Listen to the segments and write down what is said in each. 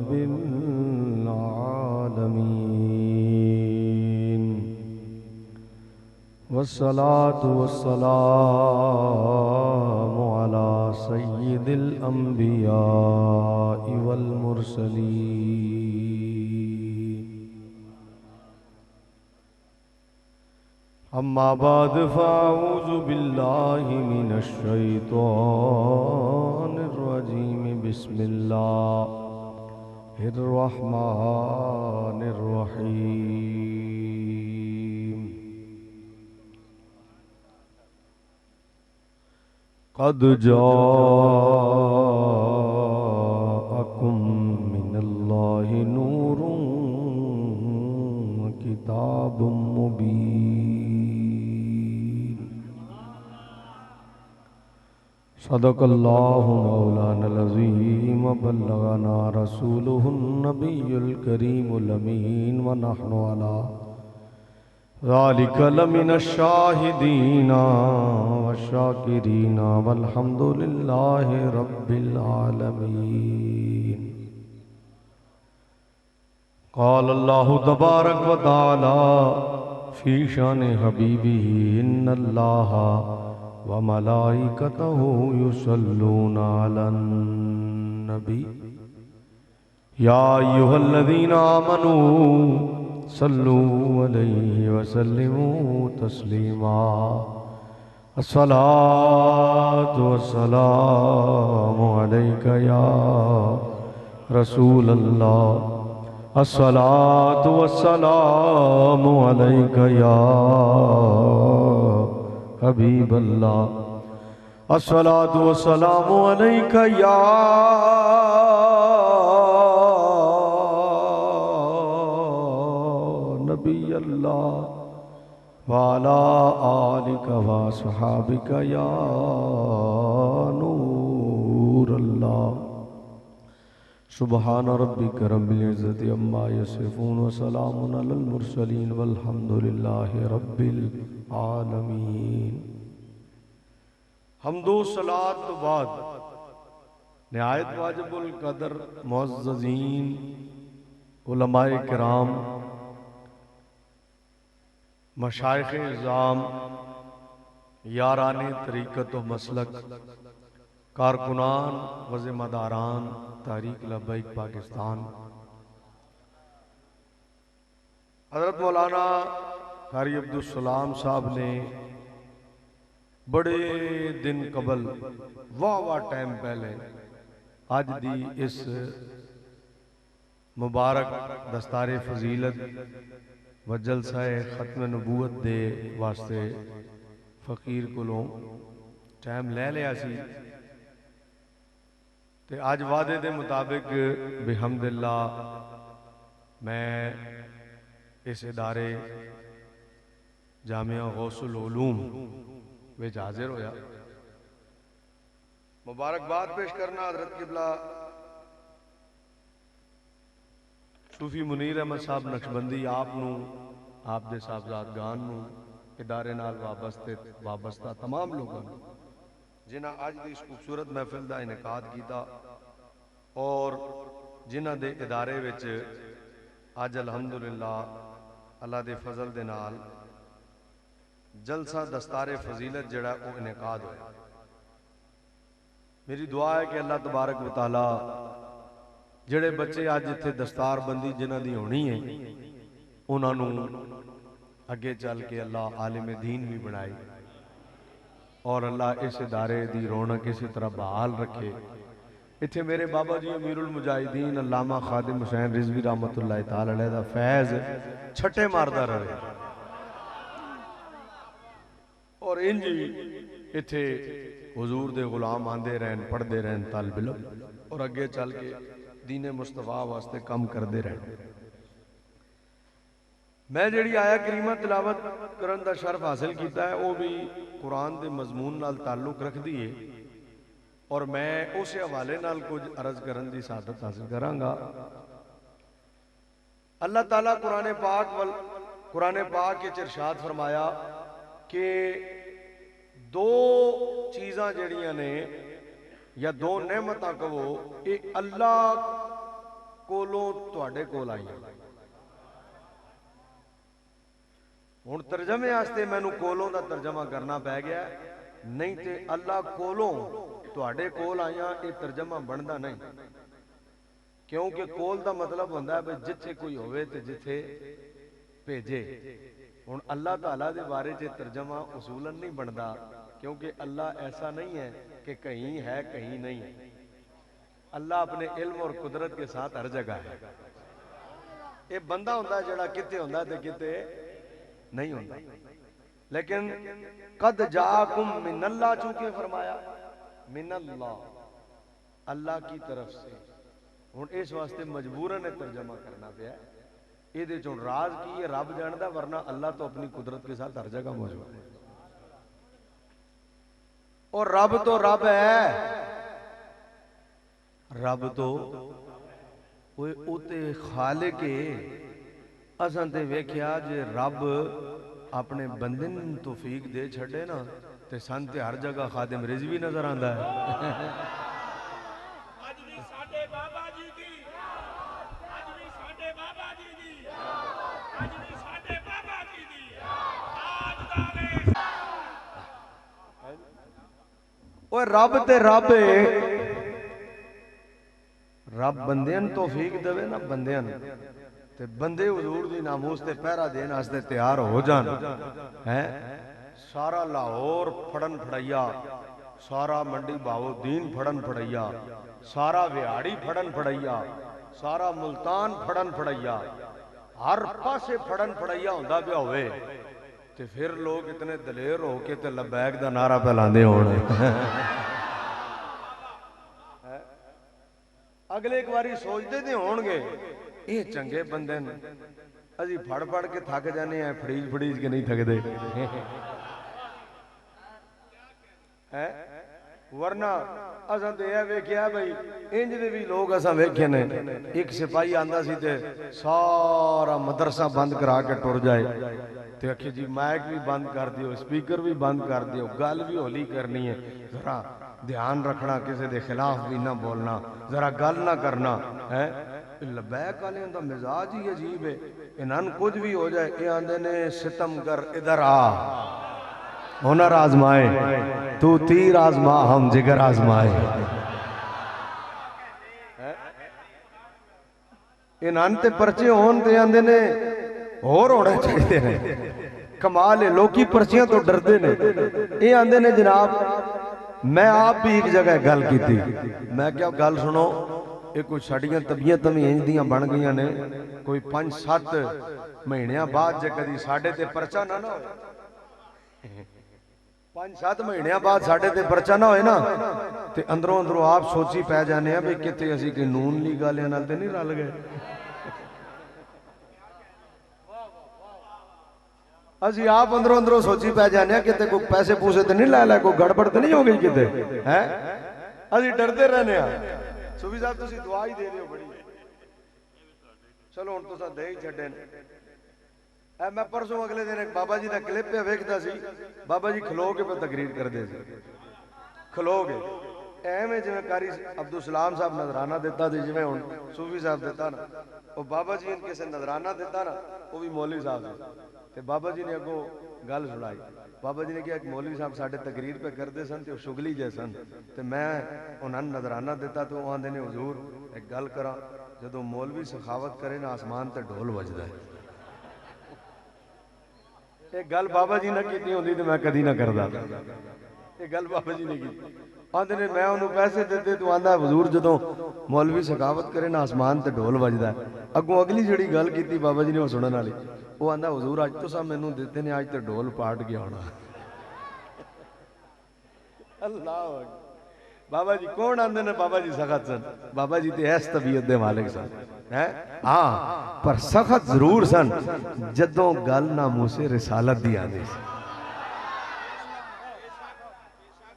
रब्बिल आलमीन। वस्सलातु वस्सलामु अला सय्यिदिल अंबिया वल मुरसलीन। अम्मा बाद फ़अऊज़ु बिल्लाहि मिनश शैतानिर रजीम। बिस्मिल्लाहिर रहमानिर रहीम। क़द जाअकुम मिनल्लाहि नूरुन व किताबुम मुबीन। सदक़ल्लाहु मौलानल अज़ीम व बल्लगना रसूलुहुन नबियुल करीमुल अमीन। व नहनु अला ज़ालिका लमिनश शाहिदीना व शाकिरीना वल्हम्दुलिल्लाहि रब्बिल आलमीन। क़ाल अल्लाहु तबारक व तआला फ़ी शानि हबीबिही इन्नल्लाहा व मलाइकतहु युसल्लूना अलन नबी या अय्युहल्लज़ीना आमनू सल्लू अलैहि व सल्लिमू तस्लीमा। अस्सलातु वस्सलामु अलैका या रसूल अल्लाह। अस्सलातु वस्सलामु अलैका या हबीब अल्लाह। अस्सलातु वस्सलामु अलैका या नबी अल्लाह वाला आलिका व सहाबिका या नूर अल्लाह। सुबहान रब्बिक रब्बिल इज़्ज़ति अम्मा यसिफून व सलामुन अलल मुरसलीन वल्हम्दुलिल्लाहि रब्बिल आलमीन। हम्दो सलात तो बाद निहायत वाजिबुल कदर मुअज़्ज़ज़ीन उलमाए किराम, मशाइख़े इज़ाम, याराने तरीक़त व मसलक, कारकुनान व ज़िम्मेदारान तारीक लब्बैक पाकिस्तान, हज़रत मौलाना कारी अब्दुल सलाम साहब ने बड़े दिन कबल वाह टाइम पहले अज दी इस मुबारक दस्तारे फजीलत व जलसाए खत्म नबूवत दे वास्ते फकीर कोलों टाइम ले लिया सी ते अज वादे दे मुताबिक बिहम्दिल्लाह मैं इस इदारे जामिया गौसुल उलूम विच हाजिर होया। मुबारकबाद पेश करना हजरत किबला सूफी मुनीर अहमद साहब नक्शबंदी आप नूं, आप दे साहबजादगान नूं, इदारे नाल वाबस्ता तमाम लोगों नूं जिन्हां अज दी इस खूबसूरत महफिल का इनकाद किया और जिन्हां दे इदारे विच अज अलहमदुलिल्लाह अल्लाह दे फजल दे नाल जलसा दस्तारे फजीलत जड़ा वो इनकाद होया। मेरी दुआ है कि अल्लाह तबारक व तआला जेड़े बच्चे अज इत्थे दस्तार बंदी जिन्हां दी होनी है उन्हां नूं अगे चल के अल्लाह आलिम दीन भी बनाए और अल्लाह इस इदारे दी रौनक इसी तरह बहाल रखे। इत्थे मेरे बाबा जी अमीरुल मुजाहिदीन अल्लामा खादिम हुसैन रिजवी रहमतुल्लाह तआला अलैह दा फैज़ छट्टे मारदा रहे और इंज इत्थे हुजूर दे गुलाम आंदे रहन, पढ़ते रहन तालिब इल्म और अगे चल के दीने मुस्तफा वास्ते कम करते रहन। मैं जिहड़ी आया करीमा तिलावत करन दा शर्फ हासिल किया है वह भी कुरान के मजमून नाल ताल्लुक रखती है और मैं उस हवाले नाल कुछ अर्ज करन दी सादत हासिल करांगा। अल्लाह ताला कुरान पाक के इरशाद फरमाया कि दो चीज़ां जड़ियां ने या दो नेमतां कहो ये अल्लाह कोलों तुहाडे कोल आईयां। हुण तर्जमे वास्ते मैनू कोलों का तर्जमा करना पै गया, नहीं तो अल्लाह कोलों तुहाडे कोल आईयां ये तर्जमा बनता नहीं, क्योंकि कोल का मतलब होंदा है भी जिथे कोई होवे ते जिथे भेजे। हुण अल्लाह ताला दे बारे च तर्जमा उसूलन नहीं बनता, क्योंकि अल्लाह ऐसा नहीं है कि कहीं है कहीं नहीं है। अल्लाह अपने इल्म और कुदरत के साथ हर जगह है। ये बंदा होंदा जिहड़ा किते होंदा ते किते नहीं होंदा। लेकिन कद जाकुम मिनल्लाह, चूंकि फरमाया मिनल्लाह, अल्लाह की तरफ से। हुण इस वास्ते मजबूरन तर्जमा करना पिया। ये चो राज की है रब जानदा, वरना अल्लाह तो अपनी कुदरत के साथ हर जगह मौजूद है। और रब तो रब है, रब तो उते खालिक असां ते वेख्या जे रब अपने बंदे नूं तौफीक दे छड़े ना ते सन ते हर जगह खादिम रिजवी नजर आंदा है। अज भी साडे बाबा जी दी, अज भी साडे बाबा जी दी, अज भी साडे बाबा जी दी ताजदारे। ओए रब ते रब है, रब बंदियां नूं तौफीक देवे ना, बंदियां नूं ते बंदे हुजूर दी नामूस ते पहरा देने वास्ते तैयार हो जान है। सारा लाहौर फड़न फड़ैया, सारा मंडी बावुद्दीन फड़न फड़ैया, सारा विहाड़ी फड़न फड़ैया, सारा मुल्तान फड़न फड़ैया, हर पासे फड़न फड़ैया हुंदा पिया होवे ते फिर लोग इतने दलेर हो के ते लबैक दा नारा फैलांदे होण। अगले एक बारी सोचते तो होणगे ये चंगे बंदे ने, अजी फड़ फड़ के थक जाने हैं, फड़ीज फड़ीज के नहीं थकते है। वरना असां ते यह वेख्या भाई इंज दे भी लोग असां वेखे ने, एक सिपाही आंदा सी ते सारा मदरसा बंद करा के टुर जाए ते आखे जी माइक भी बंद कर दियो, स्पीकर भी बंद कर दियो, गल भी होली करनी है, जरा ध्यान रखना, किसी के खिलाफ भी ना बोलना, जरा गल ना करना है। लबैक वाले का मिजाज ही अजीब है, इन्हां कुछ भी हो जाए ये आंदे ने सितम कर इधर आ, हुनर आजमाए, तू तीर आजमा हम जिगर आजमाए। इन्हां ते पर्चे होन ते आंदे ने होर होने चाहिए ने। कमाल है, लोग पर्चियां तो डरते ने। ये आंदे ने जनाब मैं आप भी एक जगह गल की थी, मैं क्या गल सुनो, ये कोई साड़ियां तबीयत भी इंज दियां बन गई ने, कोई 5-7 महीनों बाद जे कदी साडे ते परचा ना ना होए, 5-7 महीनों बाद साडे ते परचा ना होए ना ते अंदरों अंदरों आप सोची पै जाने हैं भी किते असीं कोई नून लीग वालियां नाल ते नहीं रल गए। असी आप अंदरों अंदरों सोची पै जाने किते कोई पैसे पूसे तो नहीं लै लै, कोई गड़बड़ तो नहीं हो गई किते है। असी डरते रहने। सूफी साहब तुसीं दुआ ही दे रहे हो बड़ी, चलो हुण तुसां दे ही छड्डे ने। मैं परसों अगले दिन एक बाबा जी का क्लिप वेखदा सी, बाबा जी खलो के पे तकरीर करते थे, खलो के एवें जिवें कारी अब्दुल सलाम साहब नजराना दिता सी, जिवें हुण सूफी साहब दिता ना, वो बाबा जी ने किसी नजराना दिता ना, वो भी मौलवी साहब ने। ते बाबा जी ने अगों गल सुनाई, बाबा जी ने कहा कि मौलवी साहब साडे तकरीर पे करते सन तो शुगली जे सन, तो मैं उन्होंने नजराना दिता तो आंदे ने हुजूर एक गल करा, जदों मौलवी सखावत करे ना आसमान ते ढोल वजदा है। एक गल बाबा जी ने की होंदी तो मैं कदी ना करदा, ये गल बाबा जी ने की। आंदे ने मैं उन्होंने पैसे देते तो आंदा हुजूर जदों मौलवी सखावत करे ना आसमान ते ढोल वजदा है। अगों अगली जिहड़ी गल की बाबा जी ने वो सुनने वाली, वो आंदा हुजूर अज तुसां मैनूं दिते ने, अज तो ढोल पाट गया होना। अल्लाह बाबा जी कौन आंदे ने बाबा जी सखत सन, बाबा जी तो इस तबीयत के मालिक सन है। हाँ पर सखत जरूर सन जदों गल नामूसे रिसालत दी आंदी सी।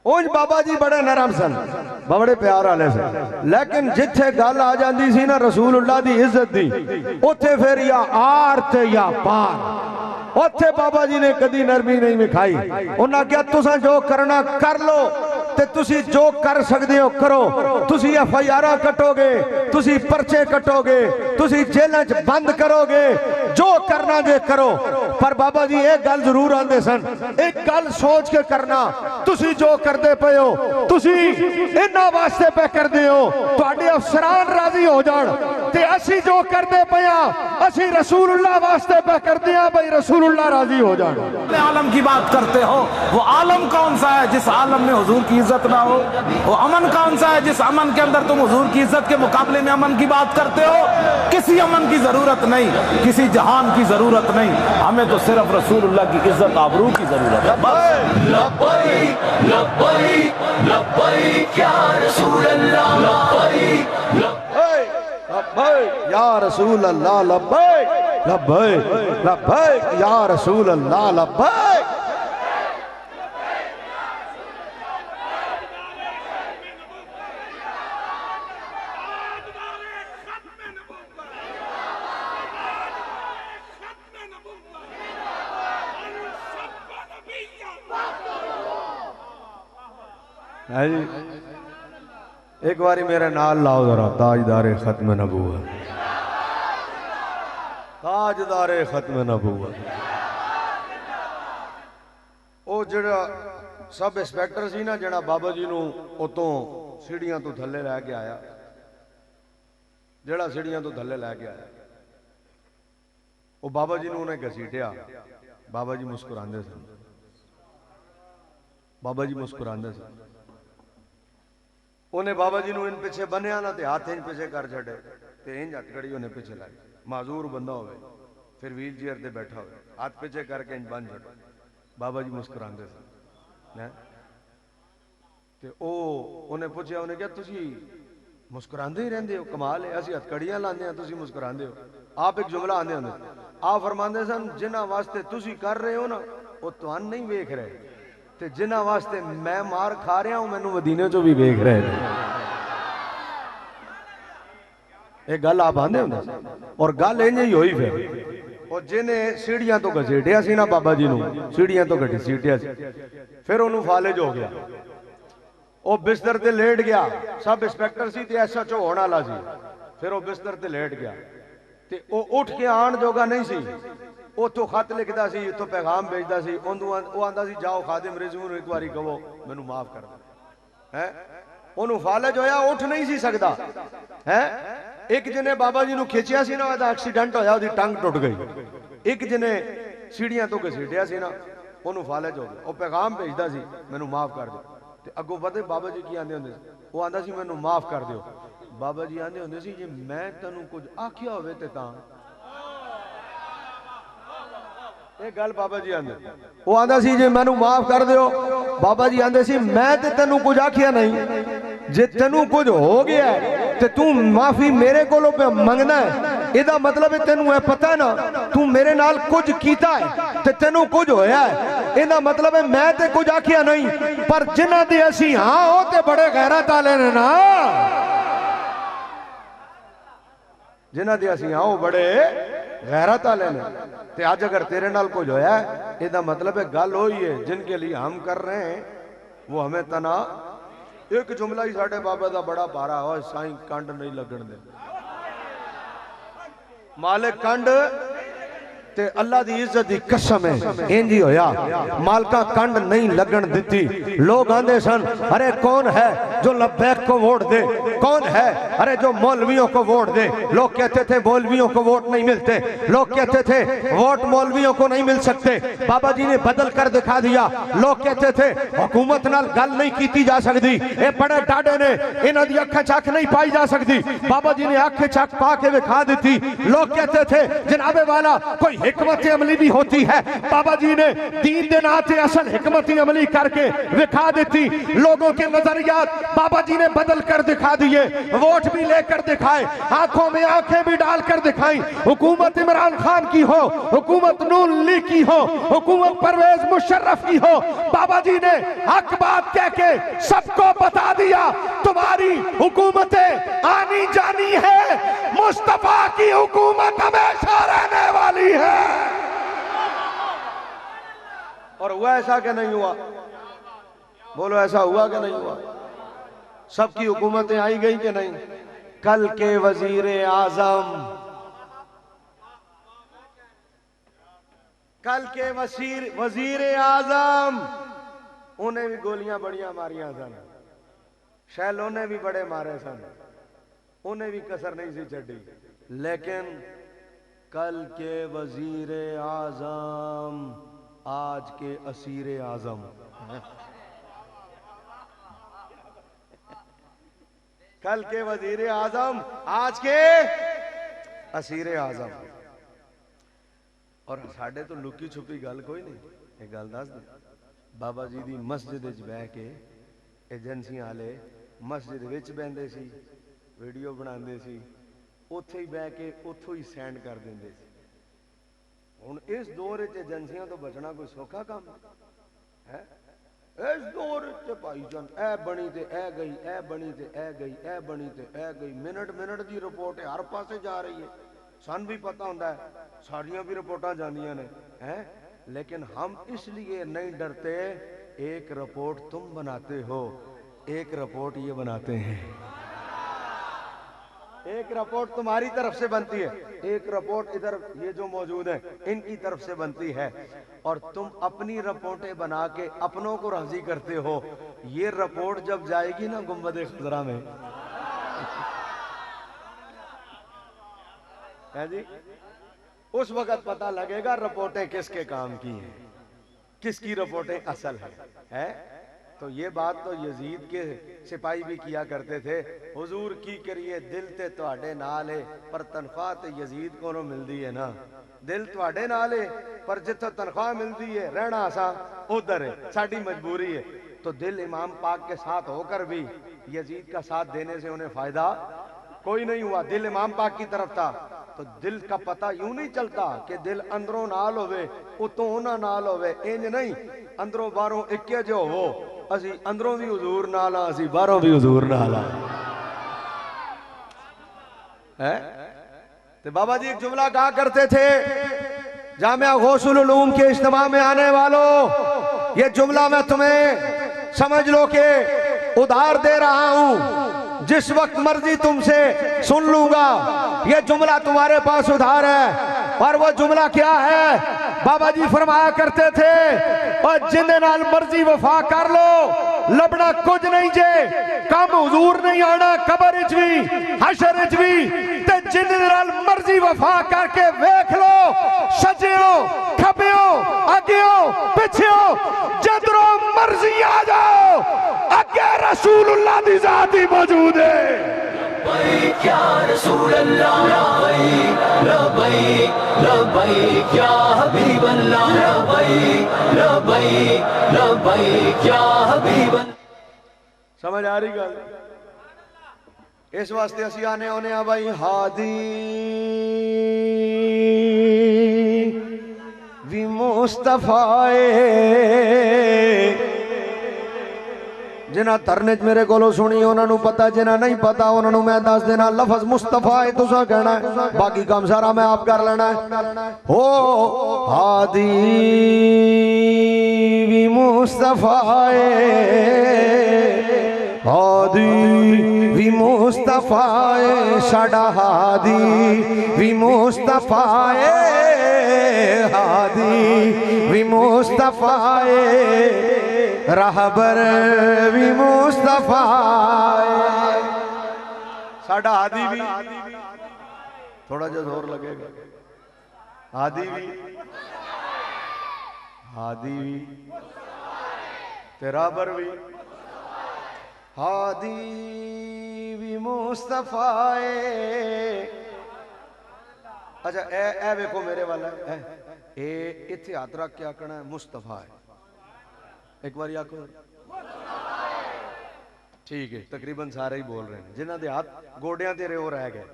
उंज बाबा जी बड़े नरम सन, बड़े प्यार वाले सन, लेकिन जिथे गल आ जाती सी ना रसूलुल्लाह दी इज्जत दी, उथे फिर या आर ते या पार। उथे बाबा जी ने कदी नरमी नहीं विखाई, उन्हें क्या तुसा जो करना कर लो ते तुसी जो कर सकते हो करो। तुसी FIR कटोगे, तुसी पर्चे कटोगे, तुसी जेलों च बंद करोगे, जो करना जे करो। पर बाबा जी एक गल जरूर आंदे सन, एक गल सोच के करना, तुसी जो करते पे हो तुसी इन्हां वास्ते पे करते हो तुहाडे अफसरान राजी हो जान, ते असी जो करते पे असी रसूलुल्लाह वास्ते पे करते हैं भाई रसूलुल्लाह राजी हो जान। आलम की बात करते हो, वो आलम कौन सा है जिस आलम में हुजूर की इज्जत ना हो? वो अमन कौन सा है जिस अमन के अंदर तुम हुजूर की इज्जत के मुकाबले में अमन की बात करते हो? किसी अमन की जरूरत नहीं, किसी जहान की जरूरत नहीं, हमें तो सिर्फ रसूलुल्लाह की इज्जत आबरू की जरूरत है बस। लब्बैक लब्बैक लब्बैक या रसूल अल्लाह, लब्बैक लब्बैक या रसूल अल्लाह, लब्बैक लब्बैक लब्बैक या रसूल अल्लाह, लब्बैक। है जी, एक बारी मेरे नाल लाओ जरा, ताजदारे खत्म नबूवत, ताजदारे खत्म नबूवत। वो जड़ा सब इंस्पैक्टर सी ना, जड़ा बाबा जी नूं उतों सीढ़ियां तो थल्ले लैके आया, जड़ा सीढ़ियां तो थल्ले लैके आया, वो बाबा जी नूं उन्हें घसीटिया। बाबा जी मुस्कुरांदे सन, बाबा जी मुस्कुरांदे सन। उन्हें बाबा जी इन पिछे बनिया ना, हाथ इंज पिछे कर छड़े, इंज हथकड़ी उन्हें पिछे लाई। माजूर बंदा हो, फिर व्हील चेयर से बैठा हो, हाथ पिछे करके इंज बन छड़े। बाबा जी मुस्कुरांदे सन। उन्हें पूछा, उन्हें क्या तुसी मुस्कुरांदे ही रहंदे हो? कमाल है, असीं हथकड़ियां लांदे हां, तुसी मुस्कुरांदे हो। आप एक जुमला आंदे होंदे, आप फरमांदे सन जिन्हां वास्ते तुसी कर रहे हो ना, वो तुहानू नहीं वेख रहे, ते जिन्हां वास्ते मैं मार खा रहा हूं मैनू मदीने चो भी वेख रहे हैं। एक गल आप आंदे होंदे, और गल इंज ही होई। फिर और जिन्हें सीढ़ियां तो घसीटिया सी ना बाबा जी नूं, सीढ़ियां तो घसीटिया सी, फिर उन्होंने फालिज हो गया, वो बिस्तर ते लेट गया। सब इंस्पैक्टर सी ते SHO होने वाला सी, फिर वो बिस्तर ते लेट गया, ते वो उठ के आन जोगा नहीं सी। उतो खत लिखता सी, उतो पैगाम भेजता सी, वो आंदा सी जाओ खादिम रिजवी नूं एक बारी कहो मैनू माफ कर दे। है ओनू फालिज होया, उठ नहीं सी सकदा है। एक जिन्हें बाबा जी नूं खिंचिया सी ना, ओहदा एक्सीडेंट होया, ओहदी टंग टुट गई। एक जिन्हें सीढ़ियां तो घसीटिया सी ना, ओनू फालिज हो गया। वो पैगाम भेजता सी मैनू माफ कर दो, ते अगों पता बाबा जी की आंदे हुंदे सी, वो आंदा सी मैनू माफ कर दिओ। बाबा जी आंदे हुंदे सी जे मैं तैनूं कुछ आखिया होवे ते तां। एक गल बाबा जी आंदे, वो आंदा सी जे मैनू माफ कर दिओ। बाबा जी आंदे सी मैं ते तैनूं कुछ आखिया नहीं, जे तैनूं कुछ हो गया है ते तू माफी मेरे कोलों पे मंगना है। इहदा मतलब है तैनूं पता है ना तू मेरे नाल कुछ कीता है ते तैनूं कुछ होया है। इहदा मतलब है मैं ते कुछ आखिया नहीं, पर जिन्हां दे असीं हां ओ ते बड़े गैरत वाले ने ना, जिन्हां दे असीं हां ओ बड़े गैरत वाले ने। ते आज अगर तेरे नाल कुछ होया है, इहदा मतलब है गल होई है जिनके लिए हम कर रहे हैं वो हमें तना। एक जुमला ही साडे बाबा दा बड़ा भारा हो, साईं कंड नहीं लगन दे। मालिक कंड ते अल्लाह दी इज्जत दी कसम है इंज ही होया, मालका कंड नहीं लगन देती। लोग आंदे सन अरे कौन है जो लब्बैक को वोट दे, कौन है अरे जो मौलवियों को वोट दे। लोग कहते थे मौलवियों को वोट नहीं मिलते, लोग कहते थे वोट मौलवियों को नहीं मिल सकते। बाबा जी ने बदल कर दिखा दिया। लोग कहते थे हुकूमत नाल गल नहीं की जा सकती, ये बड़े डाडे ने, इन्हां दी अख चख नहीं पाई जा सकती। बाबा जी ने अख चख पा के विखा दी। लोग कहते थे जनाबे वाला कोई हिकमत अमली भी होती है, बाबा जी ने दीन दे नाते असल हिकमत अमली करके दिखा देती। लोगों के नजरियात बाबा जी ने बदल कर दिखा दिए, वोट भी लेकर दिखाए, आंखों में आंखें भी डालकर दिखाई। हुकूमत इमरान खान की हो, हुकूमत नून लीग की हो, हुकूमत परवेज मुशर्रफ की हो, बाबा जी ने हक बात कह के सबको बता दिया तुम्हारी हुकूमतें आनी जानी है, मुस्तफा की हुकूमत हमेशा रहने वाली है। और हुआ ऐसा कि नहीं हुआ? बोलो ऐसा हुआ कि नहीं हुआ? सबकी हुकूमतें आई गई कि नहीं? कल के वजीर आजम, कल के वजीर आजम, उन्हें भी गोलियां बड़ियां मारियां सन, शैलों ने भी बड़े मारे सन, उन्हें भी कसर नहीं सी चढ़ी, लेकिन कल के वजीर आजम आज के असीर आजम। कल के वजीर आजम आज के असीर आजम। और साढ़े तो लुकी छुपी गल कोई नहीं। एक गल दस दे, बाबा जी दी मस्जिद विच बह के एजेंसियां वाले मस्जिद विच बहंदे सी, वीडियो बनाते सी, उत्थे ही बह के उत्थों ही सेंड कर देंगे सी। हुण इस दौर च एजेंसियां तो बचना कोई सौखा काम है? इस दौर च भाईजान ए बनी ते ए गई, ए बनी ते ए गई, ए बनी ते ए गई, मिनट मिनट की रिपोर्ट हर पासे जा रही है। सन भी पता होंदा है, सारियां भी रिपोर्टां जांदियां ने हैं, लेकिन हम इसलिए नहीं डरते। एक रिपोर्ट तुम बनाते हो, एक रिपोर्ट ये बनाते हैं। एक रिपोर्ट तुम्हारी तरफ से बनती है, एक रिपोर्ट इधर ये जो मौजूद है इनकी तरफ से बनती है, और तुम अपनी रिपोर्टें बना के अपनों को राजी करते हो। ये रिपोर्ट जब जाएगी ना गुंबद खजरा में, है जी, उस वक्त पता लगेगा रिपोर्टें किसके काम की हैं, किसकी रिपोर्टें असल है? तो ये बात तो यजीद के सिपाही भी किया करते थे, हुजूर की करिए दिल ते तुहाडे नाल है, पर तनख्वाह ते यजीद को मिलती है ना। दिल तुहाडे नाल है, पर जिथे तनख्वाह मिलती है रहना असा उधर है, साडी मजबूरी है। तो दिल इमाम पाक के साथ होकर भी यजीद का साथ देने से उन्हें फायदा कोई नहीं हुआ। दिल इमाम पाक की तरफ था, तो दिल का पता यूं नहीं चलता कि दिल अंदरों नाल होवे उतों उन्हां नाल होवे, इंज नहीं। अंदरों बाहरों इक्के जो हो, असी अंदरों भी हुजूर नाल आ, असी बाहरों भी हुजूर नाल आ। है तो बाबा जी एक जुमला कहा करते थे, जामिया गौसुल उलूम के इज्तिमा में आने वालों, ये जुमला मैं तुम्हें समझ लो कि उधार दे रहा हूं, जिस वक्त मर्जी तुमसे सुन लूंगा। ये जुमला तुम्हारे पास उधार है। और वो जुमला क्या है? बाबा जी फरमाया करते थे, और जिंदे नाल मर्जी वफा कर लो, लबना कुछ नहीं जे, कम हुजूर नहीं आना कबर विच भी हशर विच भी, ते जिंदे नाल मर्जी वफा करके वेख लो, सज्जिओ खब्बिओ अगिओ पिछिओ, जदरों मर्जी आ जाओ, अगे रसूलुल्लाह दी जात ही मौजूद है। लब्बैक या रसूल अल्लाह, लब्बैक लब्बैक लब्बैक या हबीब अल्लाह, लब्बैक लब्बैक लब्बैक या हबीब अल्लाह। समझ आ रही गल? इस वास्ते असी आने होने आ भाई, हादी भी मुस्तफाए। जिन्हें धरने च मेरे को सुनी उन्होंने पता, जिन्हें नहीं पता उन्होंने मैं दस देना, लफज मुस्तफा है तुसा कहना है, बाकी काम सारा मैं आप कर लेना है। हो हादी भी मुस्तफा है, हादी भी मुस्तफा है, साडा हादी भी मुस्तफा है, हादी भी मुस्तफा है, रहबर भी मुस्तफा है। साडा हादी भी, थोड़ा जो जोर लगेगा, हादी भी, हादी भी, रहबर भी, हादी भी मुस्तफा है। अच्छा ए वेखो मेरे वाला ए इत्थे हाथ रख के आखना है मुस्तफा है, एक बार आखो। ठीक है, तकरीबन सारे ही बोल रहे हैं। जिन्हों के हाथ गोडियां ते वो रह गए,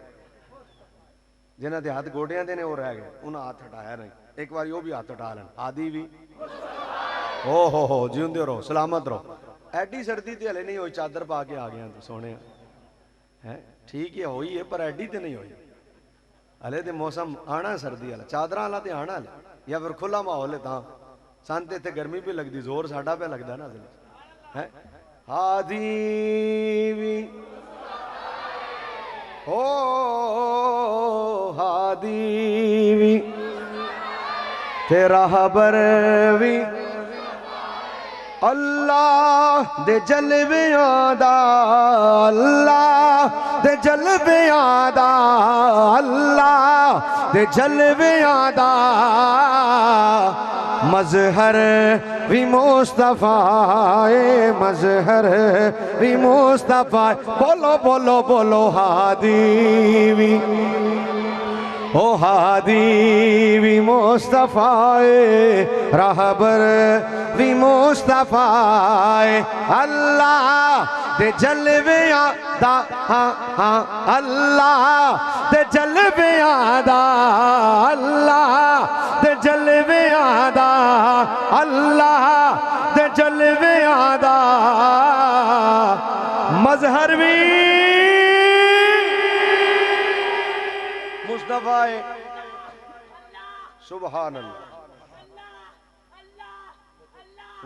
जिन्हों के हाथ गोडियां ते ने वो रह गए, उन्हें हाथ हटाया नहीं। एक बार वो भी हाथ हटा लें। आदि भी हो जींदे रहो, सलामत रहो। एडी सर्दी तो हले नहीं हुई, चादर पा के आ गया तो सोने है। ठीक है हुई है, पर एडी तो नहीं हुई हले। तो मौसम आना सर्दी वाला, चादर वाला तो आना हले, या फिर खुला माहौल है। सन तो इतने गर्मी भी लगती, जोर साडा पे लगता ना है हादी भी ओ हादी भी तेरा हबर भी अल्लाह दे जलवियां दा अल्लाह दे जलवियां दा अल्लाह दे जलवियां दा मजहर भी मुस्तफा मजहर भी मुस्तफा बोलो बोलो बोलो हादी भी ओ हादी भी मुस्तफा रहबर भी मुस्तफा अल्लाह दे जलवियां दा हाँ हाँ अल्लाह दे जलवियां दा अल्लाह दे जलवियां दा अल्लाह दे जलवियां दा मजहर भी मुस्तफा सुभान अल्लाह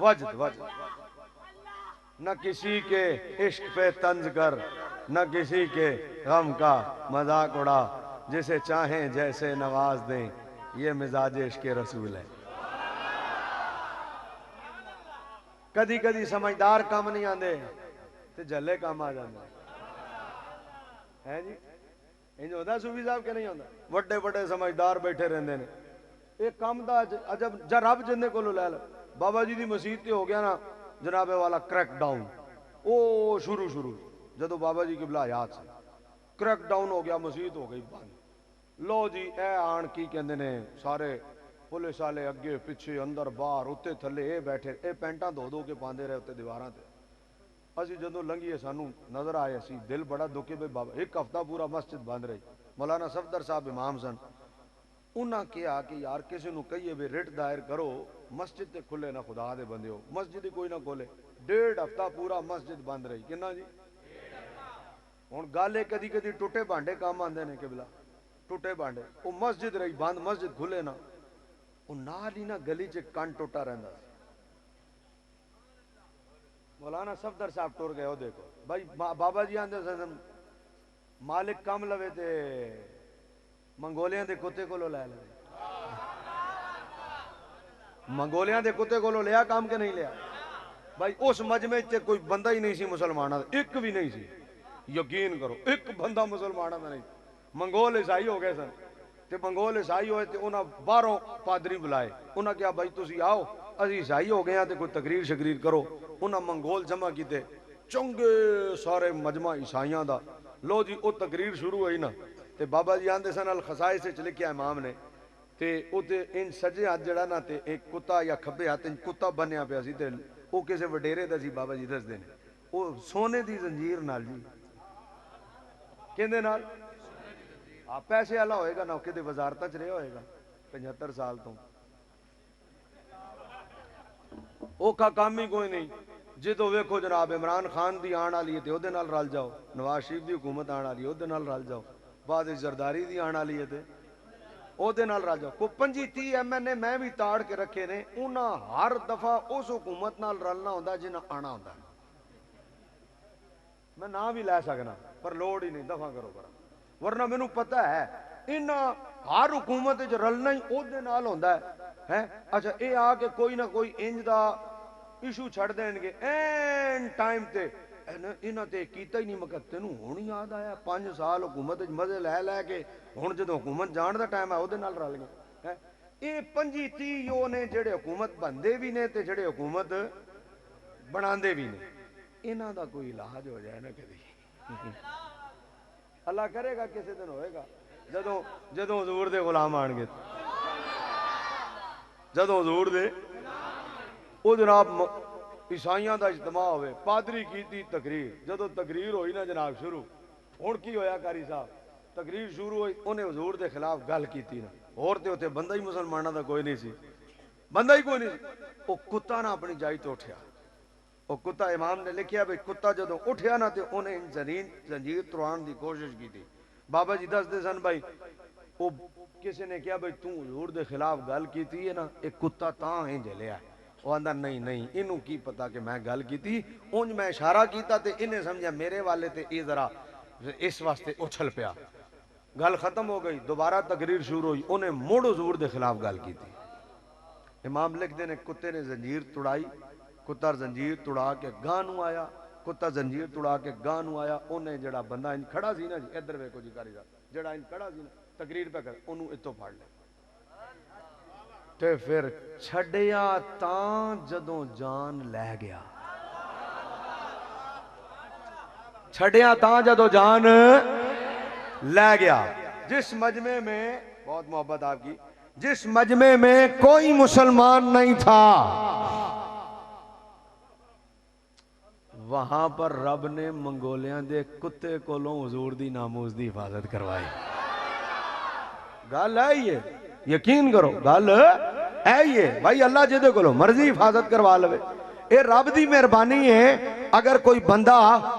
वजद वजद न किसी के इश्क पे तंज कर न किसी के गम का मजाक उड़ा जिसे चाहें जैसे नवाज दें ये मिजाज इश्क रसूल है। कदी कदी समझदार काम नहीं आते ते जले काम आ जाते हैं जी। इंज होता सूफी साहब के नहीं होता बड़े बड़े समझदार बैठे रहते हैं एक काम दा अजब जा रब जिंदे को लै लो बाबा जी की मसीत ते हो गया ना जनाबे वाला क्रैक डाउन ओ शुरू शुरू जदों बाबा जी की बिलायात से क्रैक डाउन हो गया मसीत हो गई बंद लो जी ए आन की कहते ने सारे पुलिस वाले अगे पिछे अंदर बाहर उत्ते थले ए बैठे ए पेंटा धो धो के पाते रहे उत्ते दीवारां ते असी जदों लंघीए सानू नजर आए असी दिल बड़ा दुखे भाई बाबा एक हफ्ता पूरा मस्जिद बंद रही मौलाना सफदर साहब इमाम सन उन्हें कहा कि यार किसी को कहिए भी रिट दायर करो मस्जिद ते खुले ना खुदा दे बंदे हो मस्जिद ही कोई ना खोले 1.5 हफ्ता पूरा मस्जिद बंद रही कि जी हुण गल कदी कदी टुटे भांडे काम आते हैं किबला टुटे भांडे वो मस्जिद रही बंद मस्जिद खुले ना वो नाल ही ना गली च कंन टुटा रहिंदा मौलाना सफदर साहब टुर गए देखो भाई बाबा जी आंदे सन मालिक कम लवे ते मंगोलियां दे कुत्ते कोलों लै ले मंगोलियां दे कुत्ते कोलों लिया काम के नहीं लिया भाई उस मजमे च कोई बंदा ही नहीं सी मुसलमाना एक भी नहीं सी यकीन करो एक बंदा मुसलमाना का नहीं मंगोल ईसाई हो गए सन ते मंगोल ईसाई होए ते उन्हां बाहरों पादरी बुलाए उन्हां कहा भाई तुसी आओ असी ईसाई हो गए ते कोई तकरीर शकरीर करो उन्हां मंगोल जमा किते चंगे सारे मजमा ईसाइयां दा लो जी वो तकरीर शुरू हुई ना ते बाबा जी आंदे सन अल खसाइस च लिखिया इमाम ने ते उते इन सजे हाथ जड़ा ना ते एक कुत्ता या खब्बे हाथ इन कुत्ता बनया पिया सी ते वो किसी वडेरे दा सी बाबा जी दसदे ने वो सोने दी जंजीर नाल जी कहंदे नाल आ पैसे वाला होएगा ना किते वजारतां च रहा होएगा 75 साल तो औखा काम ही कोई नहीं जो वेखो जनाब इमरान खान की आने वाली है तो उहदे नाल रल जाओ नवाज शरीफ की हुकूमत आने वाली है उहदे नाल रल जाओ बाद जरदारी की आने वाली है तो उहदे नाल रल जाओ कोई 25-30 MNA मैं भी ताड़ के रखे ने उन्हां हर दफा उस हुकूमत नाल रलना होंदा जिन्हां आना होंदा मैं ना भी लै सकना पर लोड़ ही नहीं दफा करो पर वरना मैनू पता है इन्हां हर हुकूमत च रलना ही उहदे नाल होंदा है। अच्छा ये आके कोई ना कोई इंज दा इशू छड़ देंगे एन टाइम ते इन्हां ते कीता ही नहीं मैं तेनू हुण याद आया 5 साल हुकूमत मजे लै लै के हुण जदों हुकूमत जाण दा टाइम है उहदे नाल रल गए ये 25-30 ओ ने जेड़े हुकूमत बनदे भी ने ते जेड़े हुकूमत बनांदे भी ने इन्हां दा कोई इलाज हो जाए ना कदी अल्लाह करेगा किसी दिन होएगा जदों जदों हुजूर दे गुलाम आणगे जदों हुजूर दे ओ जनाब ईसाइयां दा इज्तिमा होवे पादरी कीती तकरीर जदों तकरीर होई ना जनाब शुरू हुण की होया कारी साहब तकरीर शुरू हुई उन्हें हुजूर दे खिलाफ गल कीती ना होर ते उत्थे बंदा ही मुसलमानां दा कोई नहीं सी बंदा ही कोई नहीं सी। ओ कुत्ता ना अपनी जाई तो उठिया ओ कुत्ता इमाम ने लिखिया भाई कुत्ता जदों उठिया ना ते उन्हें जंजीर तोड़ाण दी कोशिश की बाबा जी दसदे सन भाई ओ किसी ने कहा भाई तू हुजूर दे खिलाफ गल की है ना एक कुत्ता तां इंज लिया ਉਹ ਆਂਦਾ ਨਹੀਂ ਨਹੀਂ ਇਹਨੂੰ ਕੀ ਪਤਾ ਕਿ ਮੈਂ ਗੱਲ ਕੀਤੀ, ਉਂਝ ਮੈਂ ਇਸ਼ਾਰਾ ਕੀਤਾ ਤੇ ਇਹਨੇ ਸਮਝਿਆ ਮੇਰੇ ਵਾਲੇ ਤੇ ਇਹ ਜ਼ਰਾ ਇਸ ਵਾਸਤੇ ਉਛਲ ਪਿਆ। गल खत्म हो गई, दोबारा तकरीर शुरू हुई, उन्हें मुड़ हुजूर के खिलाफ गल की थी। इमाम लिखते ने कुत्ते ने जंजीर तुड़ाई, कुत्ता जंजीर तुड़ा के गां नू आया, कुत्ता जंजीर तुड़ा के गां नू आया। उन्हें जड़ा बंदा इन खड़ा सी ना जी, इधर वेखो जी कारी जड़ा इन खड़ा सी ना तकरीर पे कर, उन्होंने इतों फड़ लिया ते फिर छड़िया तां जदों जान लै गया, छड़िया तां जदों जान लै गया। जिस मजमे में, बहुत मोहब्बत आपकी, जिस मजमे में कोई मुसलमान नहीं था, वहां पर रब ने मंगोलियां दे कुत्ते कोलों हुजूर दी नामूस दी हिफाजत करवाई। गल है ये, यकीन करो गल है ये भाई, अल्लाह जिदे कोलों मर्जी हिफाजत करवा लवे। ये रब दी मेहरबानी है। अगर कोई बंदा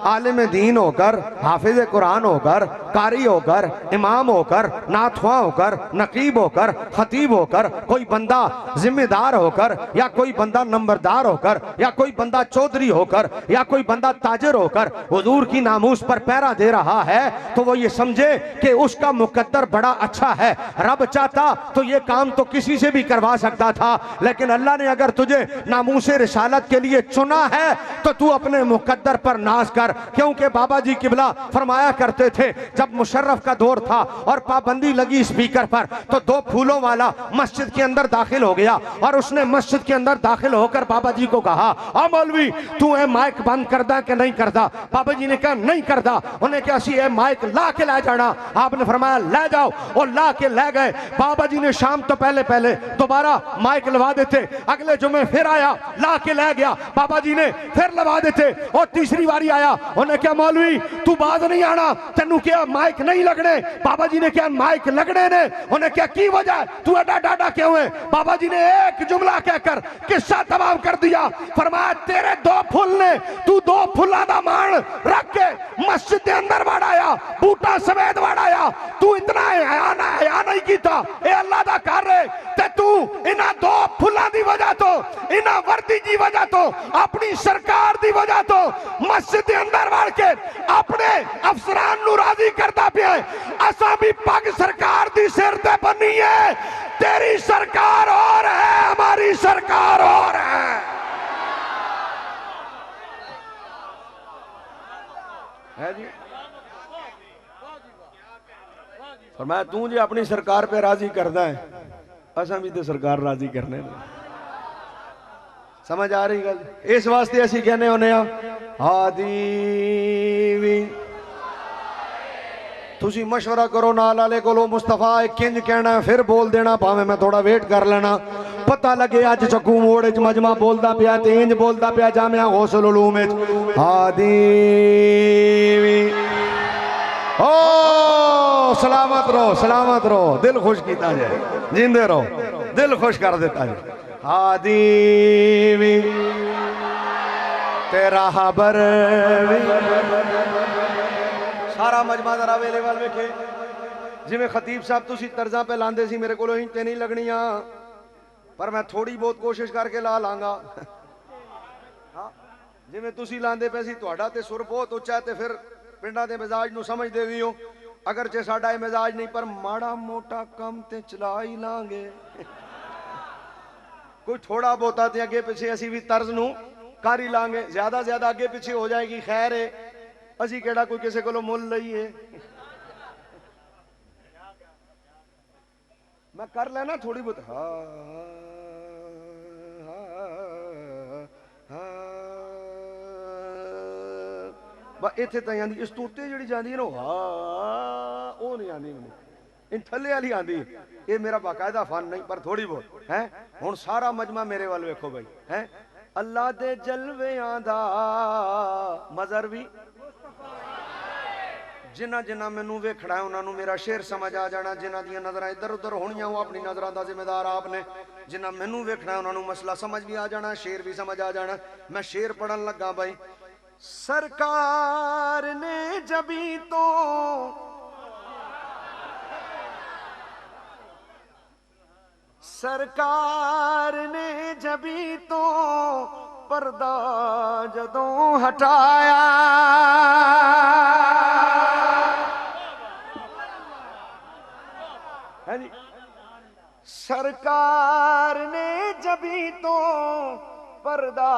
आलिम दीन होकर, हाफिज कुरान होकर, कारी होकर, इमाम होकर, नाथवा होकर, नकीब होकर, खतीब होकर, कोई बंदा जिम्मेदार होकर, या कोई बंदा नंबरदार होकर, या कोई बंदा चौधरी होकर, या कोई बंदा ताजर होकर हुजूर की नामूस पर पहरा दे रहा है, तो वो ये समझे कि उसका मुकद्दर बड़ा अच्छा है। रब चाहता तो ये काम तो किसी से भी करवा सकता था, लेकिन अल्लाह ने अगर तुझे नामूस रिसालत के लिए चुना है तो तू अपने मुकद्दर पर नाज कर। क्योंकि बाबा जी किबला फरमाया करते थे, जब मुशर्रफ का दौर था और पाबंदी लगी स्पीकर पर, तो 2 फूलों वाला मस्जिद के अंदर दाखिल हो गया और उसने मस्जिद के अंदर दाखिल होकर बाबा जी को कहा, आ मौलवी तू ए माइक बंद करदा कि नहीं करदा? बाबा जी ने कहा नहीं करदा। उन्हें कहा सी ए माइक ला के ला जाना। आपने फरमाया ले जाओ, और ला के ले गए। बाबा जी ने शाम तो पहले पहले दोबारा माइक लगा देते, अगले जुमे फिर आया ला के ले गया, बाबा जी ने फिर लगा देते, और तीसरी बारी आया, उन्हें क्या मौलवी तू बाज नहीं आना, तेनू क्या माइक नहीं लगने? बाबा जी ने क्या माइक लगने ने? उन्हें क्या की वजह, तू एडा डाडा क्यों है? बाबा जी ने एक जुमला कहकर किस्सा तमाम कर दिया। फरमाया तेरे 2 फुल ने, तू 2 फुल्ला दा मान रख के मस्जिद के अंदर वाड़ाया, बूटा समेत वाड़ाया, तू इतना हया नहीं कीता, ए अल्लाह दा कर रहे ते तू इन्हां 2 फुल्ला दी वजह तो, इन्हां वर्दी दी वजह तो, अपनी सरकार दी वजह तो मस्जिद के अंदर वड़ के अपने अफसरान नू राजी करता पिया। असा भी पग सरकार दी सिर ते बनी है, तेरी सरकार और है, हमारी सरकार और है जी। फरमाया तू जी अपनी सरकार पे राजी करदा है, असा भी तो सरकार राजी करने। समझ आ रही गल? इस वास्ते असी कहने होने हादी तुसी मशवरा करो नाल वाले कोलो, मुस्तफा किंज कहना फिर बोल देना, भावे मैं थोड़ा वेट कर लेना, पता लगे अज चक्कू मोड़ च मजमा बोलता पिया ते इंज बोलता पिया जामिया गौसुल उलूम हादी। ओ सलामत रहो, सलामत रहो, दिल खुश किया जाए, जिंदे रहो, दिल खुश कर देता जाए। हादी तेरा हबर सारा मजमा जरा वेले वाल वेखे, जिमें खतीब साहब तुसी तर्जा पे लांदे सी, मेरे को हिंटे नहीं लगनिया, पर मैं थोड़ी बहुत कोशिश करके ला लांगा। हाँ जिमें तुसी लांदे पे सी, तुहाडा ते सुर बहुत उच्चा है, ते फिर पिंडा दे मिजाज नू समझदे भी हो, अगर जे साडा मिजाज नहीं, पर माड़ा मोटा कम ते चला ही लांगे। कोई थोड़ा बहुता ते अगे पिछे असी भी तर्ज नू कर ही लांगे, ज्यादा ज्यादा अगे पिछे हो जाएगी खैर है, असी केड़ा कोई किसी को मुल लईए। मैं कर लेना थोड़ी बहुत इत्थे ताई आंदी, इस तो उत्ते जिहड़ी जांदी है ना वो नहीं आंदी मैनूं, इन थल्ले वाली आंदी। ये मेरा बाकायदा फन नहीं, पर थोड़ी बहुत है। हुण सारा मजमा मेरे वाल वेखो भाई है, अल्लाह दे जलवियां दा मजर भी जिन्ना जिन्ना मैनू वेखना है उन्होंने मेरा शेर समझ आ जाना, जिन्हां दियां नजरां इधर उधर होणियां वो अपनी नजरां दा जिम्मेदार आपने, जिन्ना मैनू वेखना है उन्होंने मसला समझ भी आ जाना, शेर भी समझ आ जाना। मैं शेर पढ़न लगा भाई, सरकार ने जबी तो सरकार ने जबी तो पर्दा जदों हटाया है जी, सरकार ने जभी तो पर्दा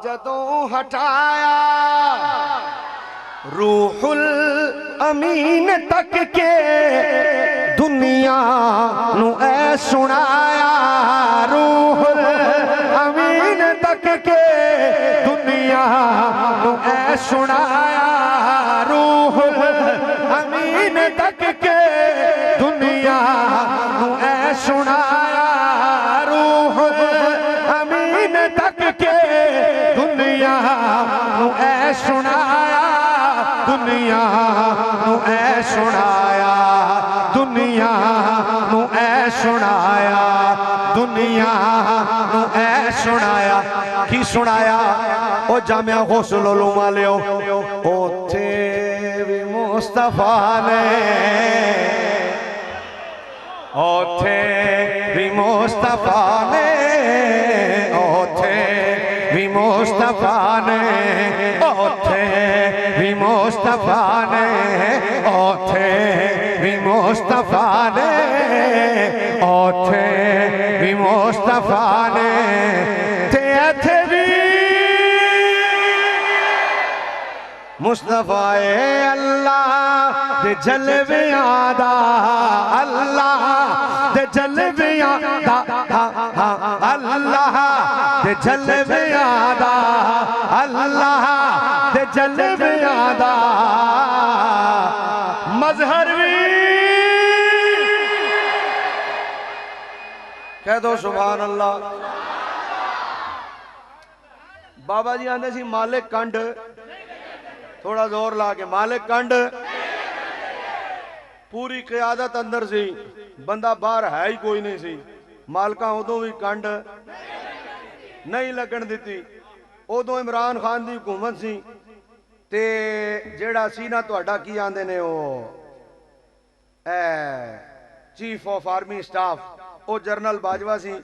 जदों हटाया, रूहुल अमीन तक के दुनिया नू ऐ सुनाया, रूहुल अमीन तक के दुनिया नू ऐ सुनाया, रूहुल अमीन तक के दुनिया नू ऐ सुनाया, रूहुल अमीन तक के दुनिया नू ऐ सुनाया, दुनिया नू ऐ सुनाया, दुनिया नू ऐ सुनाया, दुनिया नू ऐ सुनाया। की सुनाया? ओ जामिया गौसुल उलूम वालियो, ओथे भी मुस्तफा ने, ओथे भी मुस्तफा ने, ओथे भी मुस्तफा ने, ओथे भी मुस्तफा ने, ओथे भी मुस्तफा ने, ओथे भी मुस्तफा ने, ते इत्थे भी मुस्तफाए अल्लाह दे जलवियां दा, अल्लाह दे जलवियां दा, अल्लाह दे जलवियां दा, अल्लाह दे जलवियां दा मजहर भी। कह दो सुभान अल्लाह। बाबा जी आंदे सी मालिक कंड, थोड़ा जोर ला के, मालिक कंड, पूरी क़यादत अंदर सी, बंदा बाहर है ही कोई नहीं सी, मालका उदों भी कंड नहीं लगन दी, उदों इमरान खान की हुकूमत सी, ते जेड़ा सी ना तुहाडा की आंदे ने ओ चीफ ऑफ आर्मी स्टाफ, वो जनरल बाजवा सी,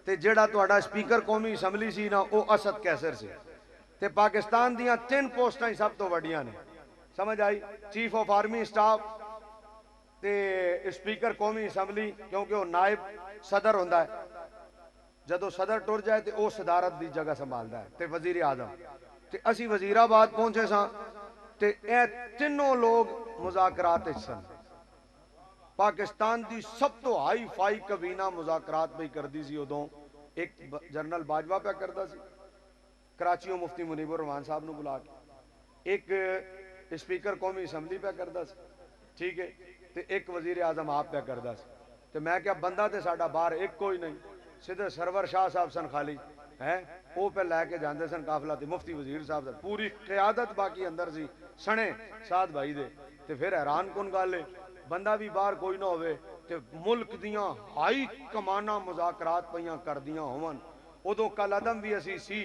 ते जेड़ा तुहाडा स्पीकर कौमी असैंबली सी ना, वो असद कैसर सी, ते पाकिस्तान दियां 3 पोस्टां ही सब तो वड्डियां ने, समझ आई? चीफ ऑफ आर्मी स्टाफ ते स्पीकर कौमी असैंबली, क्योंकि वो नायब सदर होंदा है, जदों सदर टुर जाए तो वह सदारत की जगह संभालता है, ते वजीर आजम। ते असी वजीराबाद पहुंचे सां, ते ए तीनों लोग मुज़ाकरात विच सन। पाकिस्तान की सब तो हाई फाई कबीना मुज़ाकरात पई करदी सी उदों, एक जनरल बाजवा पे करदा सी, कराचियों मुफ्ती मुनीबुर रहमान साहब नूं बुला के, एक स्पीकर कौमी असैंबली पे करदा सी, ठीक है, ते एक वजीर आजम आप पे करदा सी। ते मैं क्या बंदा ते साडा बाहर एक कोई नहीं, सीधे सरवर शाह साहब सन खाली है, वो पे लैके जाते सन काफिला, ते मुफ्ती वजीर साहब सन, पूरी क़यादत बाकी अंदर सी सने साध भाई दे। ते फिर हैरान कुन गल है, बंदा भी बाहर कोई ना होवे, ते मुल्क दियां हाई कमाना मुज़ाकरात पईयां करदियां होवन। उदों कल अदम भी असी सी,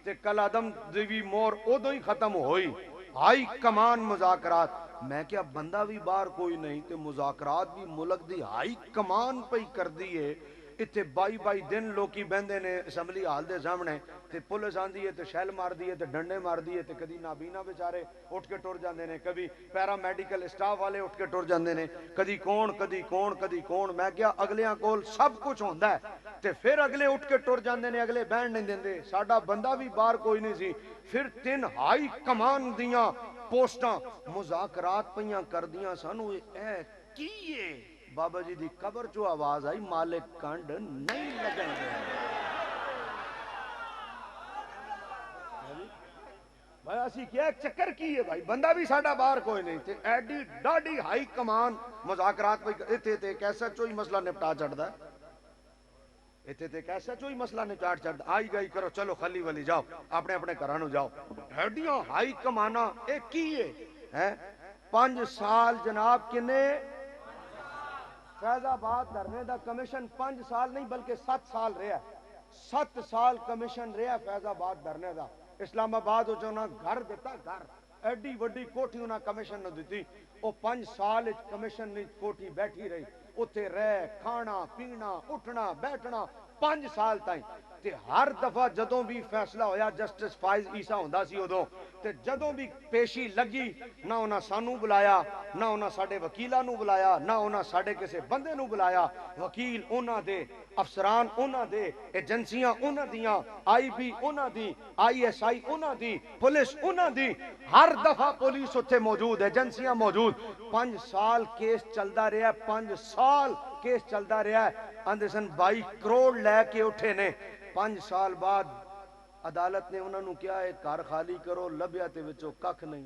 ते कल अदम दी भी मोर उदों ही खत्म होई, हाई कमान मुज़ाकरात। मैं क्या बंदा भी बाहर कोई नहीं, ते मुज़ाकरात भी मुल्क दी हाई कमान पई करदी है। इत्थे 22 दिन लोकी बहंदे ने असैंबली हाल दे सामने, ते पुलिस आंदी है ते शैल मारदी है ते डंडे मारदी है, ते कदी नाबीना बेचारे उठ के टुर जाते हैं, कभी पैरामैडिकल स्टाफ वाले उठ के टुर जाते हैं, कदी कौन कदी कौन कदी कौन। मैं क्या अगलियां कोल सब कुछ होंदा है, ते फिर अगले उठ के टुर जाते हैं, अगले बहन नहीं देंदे। साडा बंदा भी बाहर कोई नहीं सी, फिर 3 हाई कमान दियां पोस्टां मुज़ाकरात पईयां करदियां सन। ऐ की है? बाबा जी दी कबर चो आवाज आई, मालिक कंड नहीं लगन दे। भाई असी क्या चक्कर की है भाई, बंदा भी साडा बाहर कोई नहीं, ते एडी डाडी हाई कमान मुज़ाकरात पे इत्थे ते कैसा चोई मसला निपटा चढ़दा है, इत्थे ते कैसा चोई मसला निपटा चढ़दा। आई गई करो, चलो खली वली जाओ, अपने अपने घरां नूं जाओ। एडियां हाई कमाना ए की है? 5 साल जनाब किने फैजाबाद धरने का कमीशन 5 साल नहीं बल्कि 7 साल रहा, 7 साल कमीशन रहा फैजाबाद धरने का। इस्लामाबाद घर दिता, घर एडी वड्डी कोठी उन्हें कमीशन दी, वो 5 साल कमीशन कोठी बैठी रही, उत्थे रह खाना पीना उठना बैठना 5 साल ताई। ਤੇ ਹਰ ਦਫਾ ਜਦੋਂ ਵੀ ਫੈਸਲਾ ਹੋਇਆ ਜਸਟਿਸ ਫਾਇਜ਼ ਈਸਾ ਹੁੰਦਾ ਸੀ ਉਦੋਂ, ਤੇ ਜਦੋਂ ਵੀ ਪੇਸ਼ੀ ਲੱਗੀ ਨਾ ਉਹਨਾਂ ਸਾਨੂੰ ਬੁਲਾਇਆ, ਨਾ ਉਹਨਾਂ ਸਾਡੇ ਵਕੀਲਾਂ ਨੂੰ ਬੁਲਾਇਆ, ਨਾ ਉਹਨਾਂ ਸਾਡੇ ਕਿਸੇ ਬੰਦੇ ਨੂੰ ਬੁਲਾਇਆ। ਵਕੀਲ ਉਹਨਾਂ ਦੇ, ਅਫਸਰਾਨ ਉਹਨਾਂ ਦੇ, ਏਜੰਸੀਆਂ ਉਹਨਾਂ ਦੀਆਂ, IB ਉਹਨਾਂ ਦੀ, ISI ਉਹਨਾਂ ਦੀ, ਪੁਲਿਸ ਉਹਨਾਂ ਦੀ, ਹਰ ਦਫਾ ਪੁਲਿਸ ਉੱਥੇ ਮੌਜੂਦ, ਏਜੰਸੀਆਂ ਮੌਜੂਦ। 5 ਸਾਲ ਕੇਸ ਚੱਲਦਾ ਰਿਹਾ, 5 ਸਾਲ केस चलता रहा है। आंदे सन 22 करोड़ लैके उठे ने। 5 साल बाद अदालत ने उन्होंने क्या है, घर खाली करो, लभ्या ते विचों कख नहीं।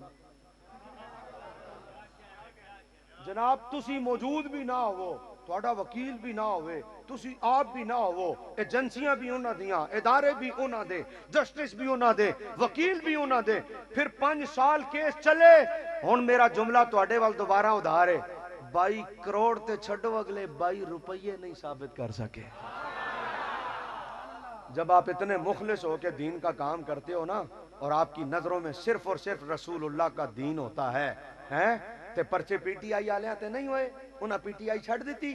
जनाब तुसी मौजूद भी ना हो, तुहाडा वकील भी ना होवे, तुसी आप भी ना हो, एजेंसियां भी उन्हां दियां, इदारे भी उन्हां दे, जस्टिस भी उन्हां दे, वकील भी उन्हां दे, फिर 5 साल केस चले। हुण मेरा जुमला तुहाडे वाल दोबारा उधार है, 22 करोड़ ते छड्डो, अगले 22 रुपये नहीं साबित कर सके। जब आप इतने मुखलिस हो के दीन का काम करते हो ना, और आपकी नजरों में सिर्फ और सिर्फ रसूलुल्लाह का दीन होता है, ते परचे PTI वाले ते नहीं होए, उन्हें PTI छड़ दी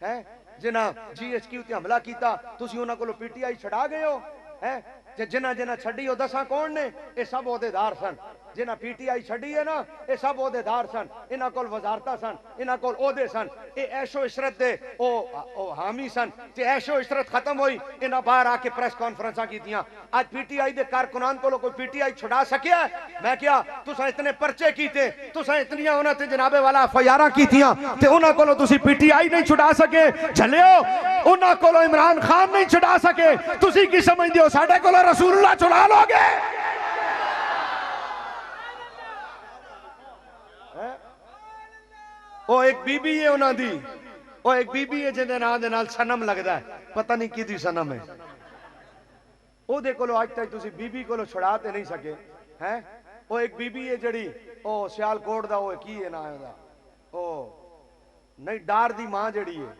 है। जिन्हें GHQ ते हमला किया तुसी उन्हां कोलों PTI छड़ा गए हो है। जिन्हें जिन्हें छड़ी हो दसा कौन ने, ये सब ओहदेदार सन। जिन्हें PTI छड़ी है ना, ये सब ओहदेदार सन, इन्हां कोल वजारतां सन, इन्हां कोल ओहदे सन, ये ऐशो इशरत दे ओ हामी सन। ते ऐशो इशरत खत्म हुई, इन्हां बाहर आके प्रेस कॉन्फ्रेंसां कीतियां। आज PTI दे कारकुनान कोलों कोई PTI छुड़ा सकिया? मैं क्या तुसां इतने परचे कीते, तुसां इतनियां उन्हां ते जनाबे वाला FIR कीतियां, ते उन्हां कोलों तुसी PTI नहीं छुड़ा सके। झलियो उन्हां कोलों इमरान खान नहीं छुड़ा सके, तुसी की समझदे हो साडे कोलों रसूलुल्लाह छुड़ा लोगे? ਉਹ ਇੱਕ ਬੀਬੀ ਹੈ ਉਹਨਾਂ ਦੀ, ਉਹ ਇੱਕ ਬੀਬੀ ਹੈ ਜਿਹਦੇ ਨਾਂ ਦੇ ਨਾਲ ਸਨਮ ਲੱਗਦਾ ਹੈ, ਪਤਾ ਨਹੀਂ ਕਿਹਦੀ ਸਨਮ ਹੈ। ਉਹਦੇ ਕੋਲੋਂ ਅੱਜ ਤੱਕ ਤੁਸੀਂ ਬੀਬੀ ਕੋਲੋਂ ਛੁਡਾ ਤੇ ਨਹੀਂ ਸਕੇ ਹੈ। ਉਹ ਇੱਕ ਬੀਬੀ ਹੈ ਜਿਹੜੀ ਉਹ ਸਿਆਲਕੋਟ ਦਾ, ਉਹ ਕੀ ਹੈ ਨਾਂ ਉਹਦਾ, ਉਹ ਨਹੀਂ ਡਾਰ ਦੀ ਮਾਂ ਜਿਹੜੀ ਹੈ,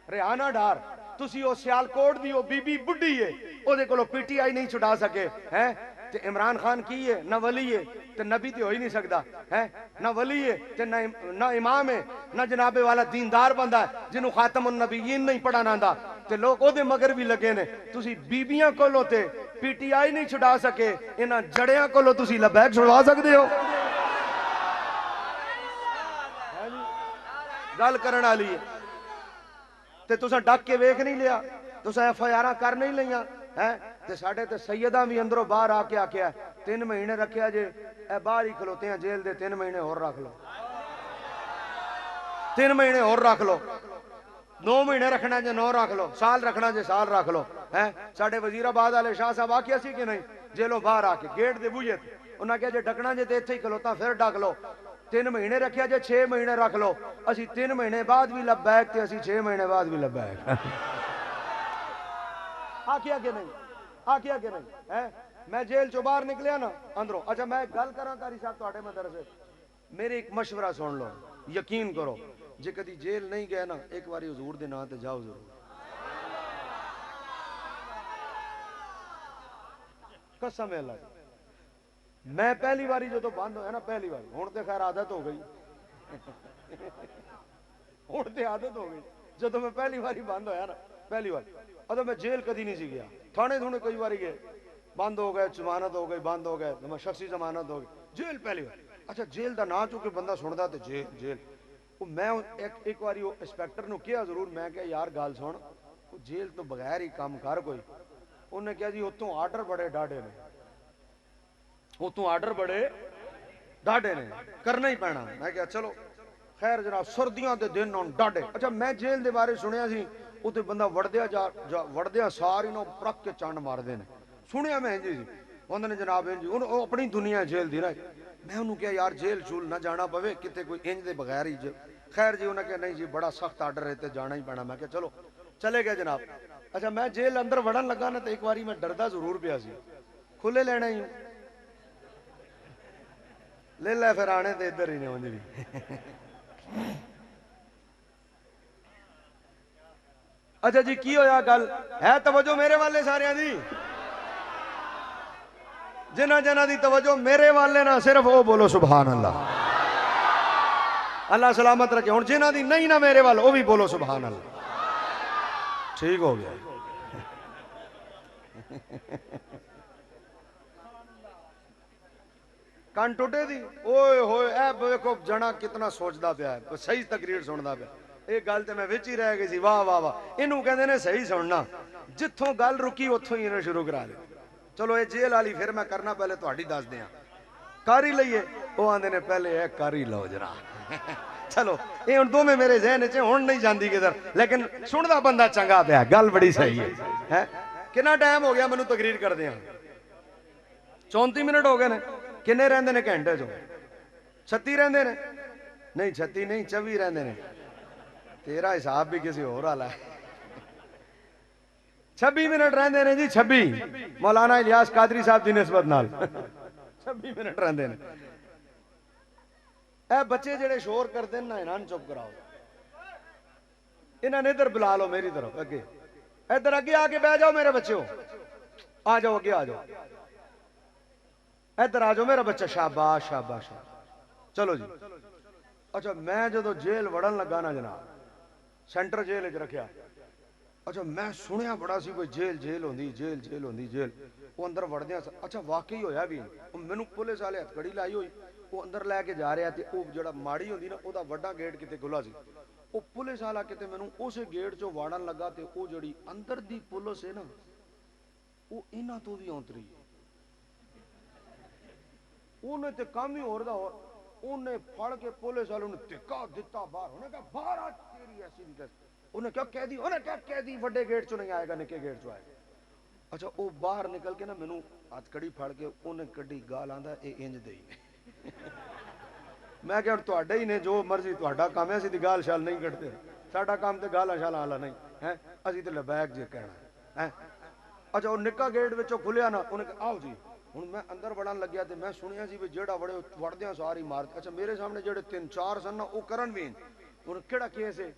ਰਿਆਨਾ ਡਾਰ। ਤੁਸੀਂ ਉਹ ਸਿਆਲਕੋਟ ਦੀ ਉਹ ਬੀਬੀ ਬੁੱਢੀ ਹੈ, ਉਹਦੇ ਕੋਲੋਂ PTI ਨਹੀਂ ਛੁਡਾ ਸਕੇ ਹੈ। ते इमरान खान की है ना वली है, ते नबी तो हो ही नहीं सकता है, ना वली है ते ना इमाम है, ना जनाबे वाला दीनदार बंदा है जिन्हों खातमुन नबीयीन नहीं पढ़ाना आंदा, ते लोग ओदे मगर भी लगे ने। तुसी बीबियां कोलों ते PTI नहीं छुड़ा सके, इन्हां जड़ियां कोलों तुसी लबैक छुड़वा सकते हो? गल करन वाली है। ते तुसां डक के वेख नहीं लिया, तुसां FIR कर नहीं लईयां है। ते साडे ते सैयदा भी अंदरों बाहर आके आख्या 3 महीने रखिया जे, ए बाहर ही खलोते हैं जेल दे, 3 महीने और रख लो, 3 महीने और रख लो, 9 महीने रखना जे 9 रख लो, साल रखना जे साल रख लो है। साडे वजीराबाद वाले शाह साहब आख्या सी कि नहीं, जेलों बाहर आके गेट दे बूहे उन्हें कहा जे डकना जे ते इत्थे ही खलोता फिर डक लो। 3 महीने रखिया जे 6 महीने रख लो, असी 3 महीने बाद भी लब्बैक ते असी 6 महीने बाद भी लब्बैक। आख्या कि नहीं, आख्या कि नहीं है। मैं जेल चो बाहर निकलिया ना अंदरों, अच्छा मैं गल करा कारी साहब तुहाडे मदरसे, मेरे एक मशवरा सुन लो, यकीन करो जे कदी जेल नहीं गए ना, एक बारी हुजूर दे नाम ते जाओ जरूर, कसम है अल्लाह। मैं पहली बारी जो तो बंद होया ना, पहली बारी, हुण ते खैर आदत हो गई, हुण ते आदत हो गई। जो तो मैं पहली बारी बंद होया ना, पहली बार अदो मैं जेल कदी नहीं सी गया, थाने थोड़े कई बारी गए, बंद हो गए, जमानत हो गई, बंद हो गए, शख्सी जमानत हो गई, जेल पहली बार। अच्छा जेल का ना चूंकि बंदा सुनता तो जेल जेल मैं एक बारी इंस्पैक्टर ने कहा जरूर, मैं क्या यार गल सुन, जेल तो बगैर ही काम कर कोई। उन्हें कहा जी उतों आर्डर बड़े डाढ़े ने, उतों आर्डर बड़े डाढ़े ने, करना ही पैना। मैं क्या चलो खैर जनाब, सर्दियों के दिन हों डाढ़े। अच्छा मैं जेल के बारे सुनिया सी, उत्ते बंदा वड़दिया सारी ना प्रक के चंड मारते हैं, सुनिया मैं जी उन्होंने जनाब इंज अपनी दुनिया जेल दी ना। मैं उन्होंने कहा यार जेल चूल ना जाना पवे कितने कोई इंज दे बगैर ही। खैर जी उन्हें कहा नहीं जी बड़ा सख्त आर्डर है तो जाना ही पैना। मैं क्या चलो चले गए जनाब। अच्छा मैं जेल अंदर वड़न लगा ना, तो एक बारी मैं डरदा जरूर पिया सी, खुले लेना ही ले लै, फिर आने तो इधर ही ने उंज भी। अच्छा जी की होया गल है, तवज्जो मेरे वाले सारियां दी, जिन्हां जिन्हां दी तवज्जो मेरे वाले ना, सिर्फ वो बोलो सुभान अल्लाह, अल्लाह सलामत रखे। हुण जिन्हां दी नहीं ना मेरे वाल, वो भी बोलो सुभान अल्लाह। ठीक हो गया। ਕੰਨ ਟੁੱਟੇ ਦੀ ਓਏ ਹੋਏ ਇਹ ਵੇਖੋ ਜਣਾ ਕਿਤਨਾ ਸੋਚਦਾ ਪਿਆ ਹੈ, ਸਹੀ ਤਕਰੀਰ ਸੁਣਦਾ ਪਿਆ। ਇਹ ਗੱਲ ਤੇ ਮੈਂ ਵਿੱਚ ਹੀ ਰਹਿ ਗਈ ਸੀ। ਵਾਹ ਵਾਹ ਵਾਹ, ਇਹਨੂੰ ਕਹਿੰਦੇ ਨੇ ਸਹੀ ਸੁਣਨਾ। ਜਿੱਥੋਂ ਗੱਲ ਰੁਕੀ ਉੱਥੋਂ ਹੀ ਇਹਨੇ ਸ਼ੁਰੂ ਕਰਾ ਦੇ। ਚਲੋ ਇਹ ਜੇਲ੍ਹ ਵਾਲੀ ਫਿਰ ਮੈਂ ਕਰਨਾ, ਪਹਿਲੇ ਤੁਹਾਡੀ ਦੱਸ ਦਿਆਂ। ਕਰ ਹੀ ਲਈਏ, ਉਹ ਆਂਦੇ ਨੇ ਪਹਿਲੇ ਇਹ ਕਰ ਹੀ ਲਓ ਜਰਾ। ਚਲੋ ਇਹ ਹੁਣ ਦੋਵੇਂ ਮੇਰੇ ਜ਼ਹਿਨ 'ਚ ਹੁਣ ਨਹੀਂ ਜਾਂਦੀ ਕਿਧਰ, ਲੇਕਿਨ ਸੁਣਦਾ ਬੰਦਾ ਚੰਗਾ ਪਿਆ, ਗੱਲ ਬੜੀ ਸਹੀ ਹੈ। ਕਿੰਨਾ ਟਾਈਮ ਹੋ ਗਿਆ ਮੈਨੂੰ ਤਕਰੀਰ ਕਰਦੇ ਆ? 34 ਮਿੰਟ ਹੋ ਗਏ ਨੇ। ਕਿੰਨੇ ਰਹਿੰਦੇ ਨੇ ਘੰਟੇ 'ਚੋਂ? 36 ਰਹਿੰਦੇ ਨੇ? ਨਹੀਂ 36 ਨਹੀਂ, 24 ਰਹਿੰਦੇ ਨੇ। तेरा हिसाब भी किसी और वाला है। 26 मिनट रहंदे ने जी, 26 मौलाना इलियास कादरी साहब दी निस्बत नाल 26 मिनट रहंदे ने। ए बच्चे जेड़े शोर करदे ना, इन्हां चुप कराओ। इन्हां ने इधर बुला लो मेरी तरफ, अगे इधर अगे आके बैठ जाओ मेरे बच्चों, आ जाओ अगे आ जाओ, इधर आ जाओ मेरा बच्चा। शाबाश शाबाश। चलो जी। अच्छा मैं जो जेल वड़न लगा ना जनाब, सेंटर जेल च रखिया। अच्छा मैं सुनिया बड़ा सी कोई जेल होंदी, जेल होंदी जेल। वो अंदर वड़दिया, अच्छा वाकई होया भी। मैनू पुलिस वाले हथकड़ी लाई हुई, वो अंदर लैके जा रहा ते वो जिहड़ा माड़ी होंदी ना, ओदा वड्डा गेट किते खुला सी। वो पुलिस वाला किते मैनू उस गेट चों वाड़न लगा ते वो जिहड़ी अंदर दी पुलिस है ना, वो इन्हां तो भी औंतरी है। उन्हें ते काम ही होर दा होर, उन्हें फड़ के पुलिस वालों ने धिक्का दिता बाहर। उन्हें कहा बाहर आ तेरी ऐसी भी कैसे। उन्हें क्या कह दी, उन्हें क्या कह दी, बड़े गेट चो नहीं आएगा, निके गेट चो आएगा। अच्छा वो बाहर निकल के ना मैनू हथकड़ी फड़ के उन्हें कड्डी गाल आंदा ए इंज देई। मैं क्या तुहाडे ही ने, जो मर्जी तुहाडा काम है, असीं दी गाल शाल नहीं कटदे। साडा काम ते गालां शालां वाला नहीं है, असीं ते लबैक जे कहना है। अच्छा वो निक्का गेट विचों खुलिया ना, उन्हें कहा आओ जी। हुण मैं अंदर वड़न लग्या ते मैं सुनिया सी भी जेड़ा वड़े वड़दियां सारी मार। अच्छा मेरे सामने जेड़े 3-4 सन ना, वो करन भी हुण केड़ा केस है?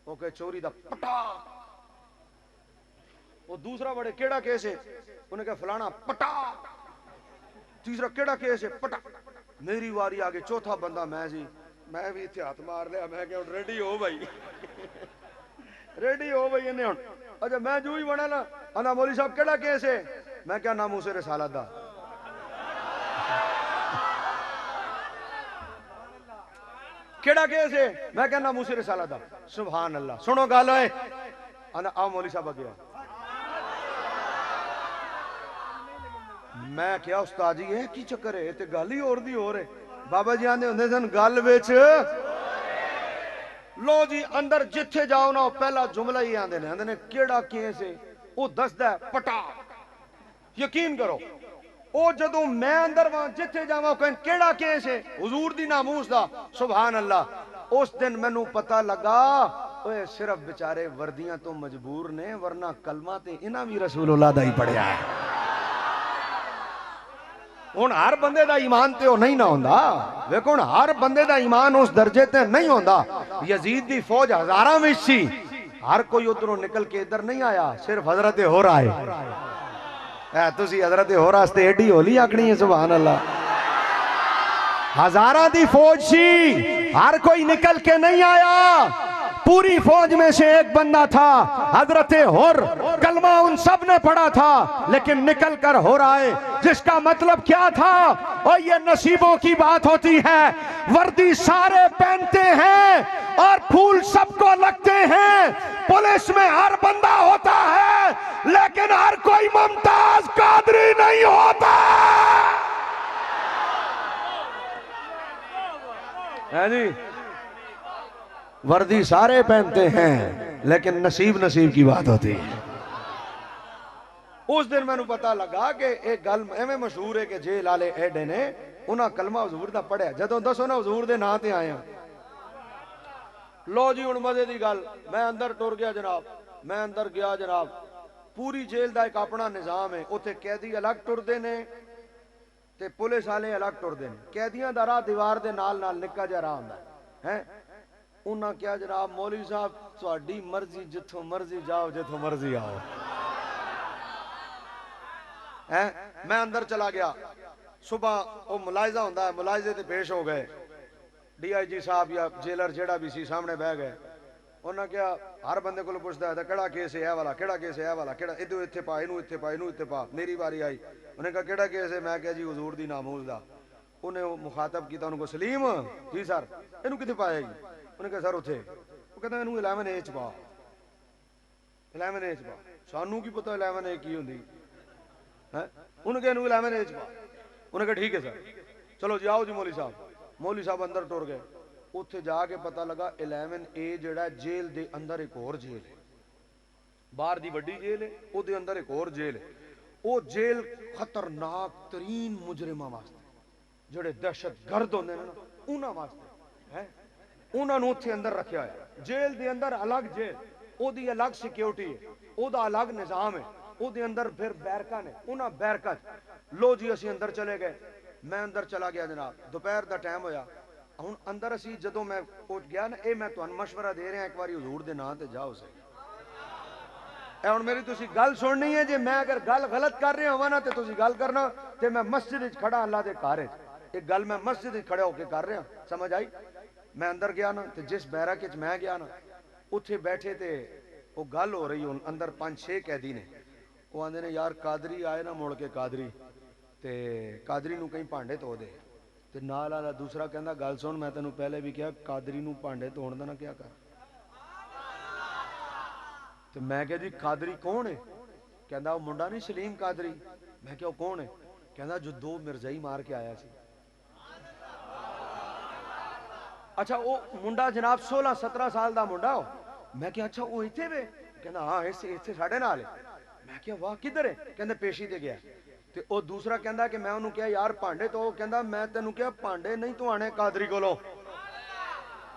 वो कहे चोरी दा पटाक। वो दूसरा वड़े केड़ा केस है? उन्हें कहा फलाना पटाक। तीसरा केड़ा केस है? पटाक। मेरी वारी आ गई, चौथा बंदा मैं जी। मैं भी इत्थे हाथ मार लिया, मैं क्या रेडी हो भाई। रेडी हो भाई इन्हें हुण। अच्छा मैं जू ही बना ना, आंदा मौलवी साहब केड़ा केस है? मैं क्या नामूस रिसालत दा। केड़ा केस है? मैं कहना मूसे रिसालत दा। सुभान अल्लाह। सुनो गल है, आंदा आओ मौलवी साहब अगे आओ। मैं क्या उस्ताद जी है की चक्कर है? ते गल ही और दी और है। बाबा जी आंदे हुंदे सन गल विच लो जी, अंदर जिथे जाओ ना पहला जुमला ही आंदे ने केड़ा केस है? वो दसदा पटाक। यकीन करो ओ जदों मैं अंदर वहां जिथे जावां कहन केड़ा केस है? हुजूर दी नामूस दा। सुभान अल्लाह। उस दिन मैनू पता लगा ओए सिर्फ बेचारे वर्दियां तो मजबूर ने, वरना कलमा ते इन्हां भी रसूलुल्लाह दा ही पढ़िया है। हुण हर बंदे दा ईमान ते ओ नहीं ना होंदा। वेखो हुण हर बंदे दा ईमान उस दर्जे ते नहीं होंदा। यजीद दी फौज हजारां विच सी, हर कोई उधरों निकल के इधर नहीं आया, सिर्फ हजरत होर आए। तुसी हजरत होर वास्ते एडी होली आखनी है? सुभान अल्लाह। हजारां दी फौज सी, हर कोई निकल के नहीं आया। पूरी फौज में से एक बंदा था, हजरत होर। कलमा उन सब ने पढ़ा था, लेकिन निकल कर हो रहा है। जिसका मतलब क्या था? और ये नसीबों की बात होती है। वर्दी सारे पहनते हैं और फूल सबको लगते हैं। पुलिस में हर बंदा होता है, लेकिन हर कोई मुमताज कादरी नहीं होता है जी। वर्दी सारे पहनते हैं, लेकिन नसीब नसीब की बात होती है। उस दिन मैंने पता लगा कि एक गल एवं मशहूर है कि जेल वाले एडे ने उन्हें कलमा हजूर दा पढ़िया। जदों दसो ना हजूर दे नां ते आया। लो जी हुण मजे दी गल, मैं अंदर टुर गया जनाब। मैं अंदर गया जनाब। पूरी जेल दा एक अपना निजाम है। उत्थे कैदी अलग टुरदे ने ते पुलिस वाले अलग टुरदे ने। कैदियां दा राह दीवार दे नाल नाल निक्का जिहा राह हुंदा है। उन्हें क्या जनाब मौलवी साहब तुहाडी मर्जी, जिथों मर्जी जाओ, जिथों मर्जी आओ। है मैं अंदर चला गया। सुबह वो मुलायजा होंदा है, मुलायजे ते पेश हो गए। DIG साहब या जेलर जेड़ा भी सी सामने बह गए। ਉਹਨਾਂ ਕਿਹਾ ਹਰ ਬੰਦੇ ਕੋਲ ਪੁੱਛਦਾ ਹੈ ਤਾਂ ਕਿਹੜਾ ਕੇਸ ਹੈ ਇਹ ਵਾਲਾ, ਕਿਹੜਾ ਕੇਸ ਹੈ ਇਹ ਵਾਲਾ, ਕਿਹੜਾ ਇਹਨੂੰ ਇੱਥੇ ਪਾ, ਇਹਨੂੰ ਇੱਥੇ ਪਾ, ਇਹਨੂੰ ਇੱਥੇ ਪਾ। ਮੇਰੀ ਵਾਰੀ ਆਈ, ਉਹਨੇ ਕਿਹਾ ਕਿਹੜਾ ਕੇਸ ਹੈ? ਮੈਂ ਕਿਹਾ ਜੀ ਹਜ਼ੂਰ ਦੀ ਨਾਮੂਜ਼ ਦਾ। ਉਹਨੇ ਉਹ ਮੁਖਾਤਬ ਕੀਤਾ ਉਹਨੂੰ, ਸਲੀਮ ਜੀ ਸਰ, ਇਹਨੂੰ ਕਿੱਥੇ ਪਾਇਆ ਜੀ? ਉਹਨੇ ਕਿਹਾ ਸਰ ਉੱਥੇ। ਉਹ ਕਹਿੰਦਾ ਇਹਨੂੰ 11A ਚ ਪਾ, 11A ਚ ਪਾ। ਸਾਨੂੰ ਕੀ ਪਤਾ 11A ਕੀ ਹੁੰਦੀ ਹੈ? ਉਹਨੇ ਕਿਹਾ ਇਹਨੂੰ 11A ਚ ਪਾ। ਉਹਨੇ ਕਿਹਾ ਠੀਕ ਹੈ ਸਰ, ਚਲੋ ਜੀ ਆਓ ਜੀ ਮੌਲੀ ਸਾਹਿਬ। ਮੌਲੀ ਸਾਹਿਬ ਅੰਦਰ ਟੁਰ ਗਏ। ਉੱਥੇ ਜਾ ਕੇ ਪਤਾ ਲੱਗਾ 11A ਜਿਹੜਾ ਜੇਲ੍ਹ ਦੇ ਅੰਦਰ ਇੱਕ ਹੋਰ ਜੇਲ੍ਹ ਹੈ, ਬਾਹਰ ਦੀ ਵੱਡੀ ਜੇਲ੍ਹ ਹੈ, ਉਹਦੇ ਅੰਦਰ ਇੱਕ ਹੋਰ ਜੇਲ੍ਹ ਹੈ। ਉਹ ਜੇਲ੍ਹ ਖਤਰਨਾਕ ਤਰੀਨ ਮੁਜਰਿਮਾਂ ਵਾਸਤੇ, ਜਿਹੜੇ ਦਹਿਸ਼ਤਗਰਦ ਹੁੰਦੇ ਨੇ ਨਾ, ਉਹਨਾਂ ਵਾਸਤੇ ਹੈ। ਉਹਨਾਂ ਨੂੰ ਉੱਥੇ ਅੰਦਰ ਰੱਖਿਆ ਹੋਇਆ। ਜੇਲ੍ਹ ਦੇ ਅੰਦਰ ਅਲੱਗ ਜੇਲ੍ਹ, ਉਹਦੀ ਅਲੱਗ ਸਿਕਿਉਰਿਟੀ ਹੈ, ਉਹਦਾ ਅਲੱਗ ਨਿਜ਼ਾਮ ਹੈ। ਉਹਦੇ ਅੰਦਰ ਫਿਰ ਬੈਰਕਾਂ ਨੇ, ਉਹਨਾਂ ਬੈਰਕਾਂ 'ਚ ਲੋ ਜੀ ਅਸੀਂ ਅੰਦਰ ਚਲੇ ਗਏ। ਮੈਂ ਅੰਦਰ ਚਲਾ ਗਿਆ ਜਨਾਬ, ਦੁਪਹਿਰ ਦਾ ਟਾਈਮ ਹੋਇਆ। ਹੁਣ ਅੰਦਰ ਅਸੀਂ ਜਦੋਂ ਮੈਂ ਉਹ ਗਿਆ ਨਾ, ਇਹ ਮੈਂ ਤੁਹਾਨੂੰ ਮਸ਼ਵਰਾ ਦੇ ਰਿਹਾ, ਇੱਕ ਵਾਰੀ ਹਜ਼ੂਰ ਦੇ ਨਾਂ ਤੇ ਜਾਓ ਸਹੀ। ਇਹ ਹੁਣ ਮੇਰੀ ਤੁਸੀਂ ਗੱਲ ਸੁਣਨੀ ਹੈ। ਜੇ ਮੈਂ ਅਗਰ ਗੱਲ ਗਲਤ ਕਰ ਰਿਹਾ ਹੋਵਾਂ ਨਾ ਤੇ ਤੁਸੀਂ ਗੱਲ ਕਰਨਾ, ਤੇ ਮੈਂ ਮਸਜਿਦ ਵਿੱਚ ਖੜਾ ਅੱਲਾ ਦੇ ਘਰ 'ਚ, ਇਹ ਗੱਲ ਮੈਂ ਮਸਜਿਦ ਵਿੱਚ ਖੜਾ ਹੋ ਕੇ ਕਰ ਰਿਹਾ। ਸਮਝ ਆਈ? ਮੈਂ ਅੰਦਰ ਗਿਆ ਨਾ ਤੇ ਜਿਸ ਬੈਰਕ 'ਚ ਮੈਂ ਗਿਆ ਨਾ, ਉੱਥੇ ਬੈਠੇ ਤੇ ਉਹ ਗੱਲ ਹੋ ਰਹੀ। ਹੁਣ ਅੰਦਰ 5-6 ਕੈਦੀ ਨੇ। ਉਹ ਆਂਦੇ ਨੇ ਯਾਰ ਕਾਦਰੀ ਆਏ ਨਾ ਮੁੜ ਕੇ, ਕਾਦਰੀ ਤੇ ਕਾਦਰੀ ਨੂੰ ਕਈ ਭਾਂਡੇ ਧੋ ਦੇ। ਤੇ ਨਾਲ ਵਾਲਾ ਦੂਸਰਾ ਕਹਿੰਦਾ ਗੱਲ ਸੁਣ, ਮੈਂ ਤੈਨੂੰ ਪਹਿਲੇ ਵੀ ਕਿਹਾ ਕਾਦਰੀ ਨੂੰ ਭਾਂਡੇ ਧੋਣ ਦਾ ਨਾ ਕਿਹਾ ਕਰ। ਤੇ ਮੈਂ ਕਿਹਾ ਜੀ ਕਾਦਰੀ ਕੌਣ ਹੈ? ਕਹਿੰਦਾ ਉਹ ਮੁੰਡਾ ਨਹੀਂ ਸਲੀਮ ਕਾਦਰੀ। ਮੈਂ ਕਿਹਾ ਉਹ ਕੌਣ ਹੈ? ਕਹਿੰਦਾ ਜੋ 2 ਮਿਰਜ਼ਾਈ ਮਾਰ ਕੇ ਆਇਆ ਸੀ। ਅੱਛਾ ਉਹ ਮੁੰਡਾ ਜਨਾਬ 16-17 ਸਾਲ ਦਾ ਮੁੰਡਾ ਉਹ। ਮੈਂ ਕਿਹਾ ਅੱਛਾ ਉਹ ਇੱਥੇ ਵੇ? ਕਹਿੰਦਾ ਹਾਂ ਇੱਥੇ ਸਾਡੇ ਨਾਲ ਹੈ। ਮੈਂ ਕਿਹਾ ਵਾਹ ਕਿੱਧਰ ਹੈ? ਕਹਿੰਦੇ ਪੇਸ਼ੀ ਤੇ ਗਿਆ। ਤੇ ਉਹ ਦੂਸਰਾ ਕਹਿੰਦਾ ਕਿ ਮੈਂ ਉਹਨੂੰ ਕਿਹਾ ਯਾਰ ਭਾਂਡੇ ਧੋ। ਕਹਿੰਦਾ ਮੈਂ ਤੈਨੂੰ ਕਿਹਾ ਭਾਂਡੇ ਨਹੀਂ ਧੋਣੇ ਕਾਦਰੀ ਕੋਲੋਂ।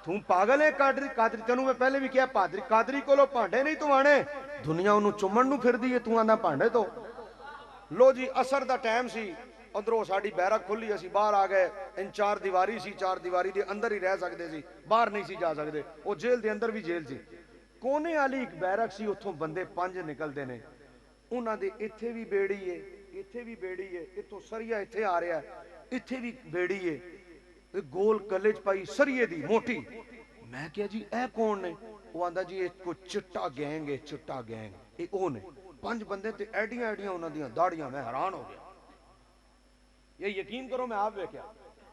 ਤੂੰ ਪਾਗਲ ਹੈ? ਕਾਦਰੀ ਤੈਨੂੰ ਮੈਂ ਪਹਿਲੇ ਵੀ ਕਿਹਾ ਕਾਦਰੀ ਕੋਲੋਂ ਭਾਂਡੇ ਨਹੀਂ ਧੋਣੇ। ਦੁਨੀਆ ਉਹਨੂੰ ਚੁੰਮਣ ਨੂੰ ਫਿਰਦੀ ਹੈ, ਤੂੰ ਆਂਦਾ ਭਾਂਡੇ ਧੋ। ਲੋ ਜੀ ਅਸਰ ਦਾ ਟਾਈਮ ਸੀ। ਅੰਦਰੋਂ ਸਾਡੀ ਬੈਰਕ ਖੁੱਲੀ, ਅਸੀਂ ਬਾਹਰ ਆ ਗਏ। ਇਨ 4 ਦੀਵਾਰੀ ਸੀ, 4 ਦੀਵਾਰੀ ਦੇ ਅੰਦਰ ਹੀ ਰਹਿ ਸਕਦੇ ਸੀ, ਬਾਹਰ ਨਹੀਂ ਸੀ ਜਾ ਸਕਦੇ। ਉਹ ਜੇਲ੍ਹ ਦੇ ਅੰਦਰ ਵੀ ਜੇਲ੍ਹ ਸੀ। ਕੋਨੇ ਵਾਲੀ ਇੱਕ ਬੈਰਕ ਸੀ, ਉੱਥੋਂ ਬੰਦੇ 5 ਨਿਕਲਦੇ ਨੇ। ਉਹਨਾਂ ਦੇ ਇੱਥੇ ਵੀ ਬੇੜੀ ਏ, ਇੱਥੇ ਵੀ ਬੇੜੀ ਏ, ਇੱਥੋਂ ਸਰੀਆ ਇੱਥੇ ਆ ਰਿਹਾ, ਇੱਥੇ ਵੀ ਬੇੜੀ ਏ, ਤੇ ਗੋਲ ਕੱਲੇ 'ਚ ਪਾਈ ਸਰੀਏ ਦੀ ਮੋਟੀ। ਮੈਂ ਕਿਹਾ ਜੀ ਇਹ ਕੌਣ ਨੇ? ਉਹ ਆਂਦਾ ਜੀ ਇਹ ਕੋਈ ਚਿੱਟਾ ਗੈਂਗ ਹੈ, ਚਿੱਟਾ ਗੈਂਗ। ਇਹ ਉਹ ਨੇ 5 ਬੰਦੇ ਤੇ ਐਡੀਆਂ ਐਡੀਆਂ ਉਹਨਾਂ ਦੀਆਂ ਦਾੜੀਆਂ। ਮੈਂ ਹੈਰਾਨ ਹੋ ਗਿਆ। ਇਹ ਯਕੀਨ ਕਰੋ ਮੈਂ ਆਪ ਵੇਖਿਆ।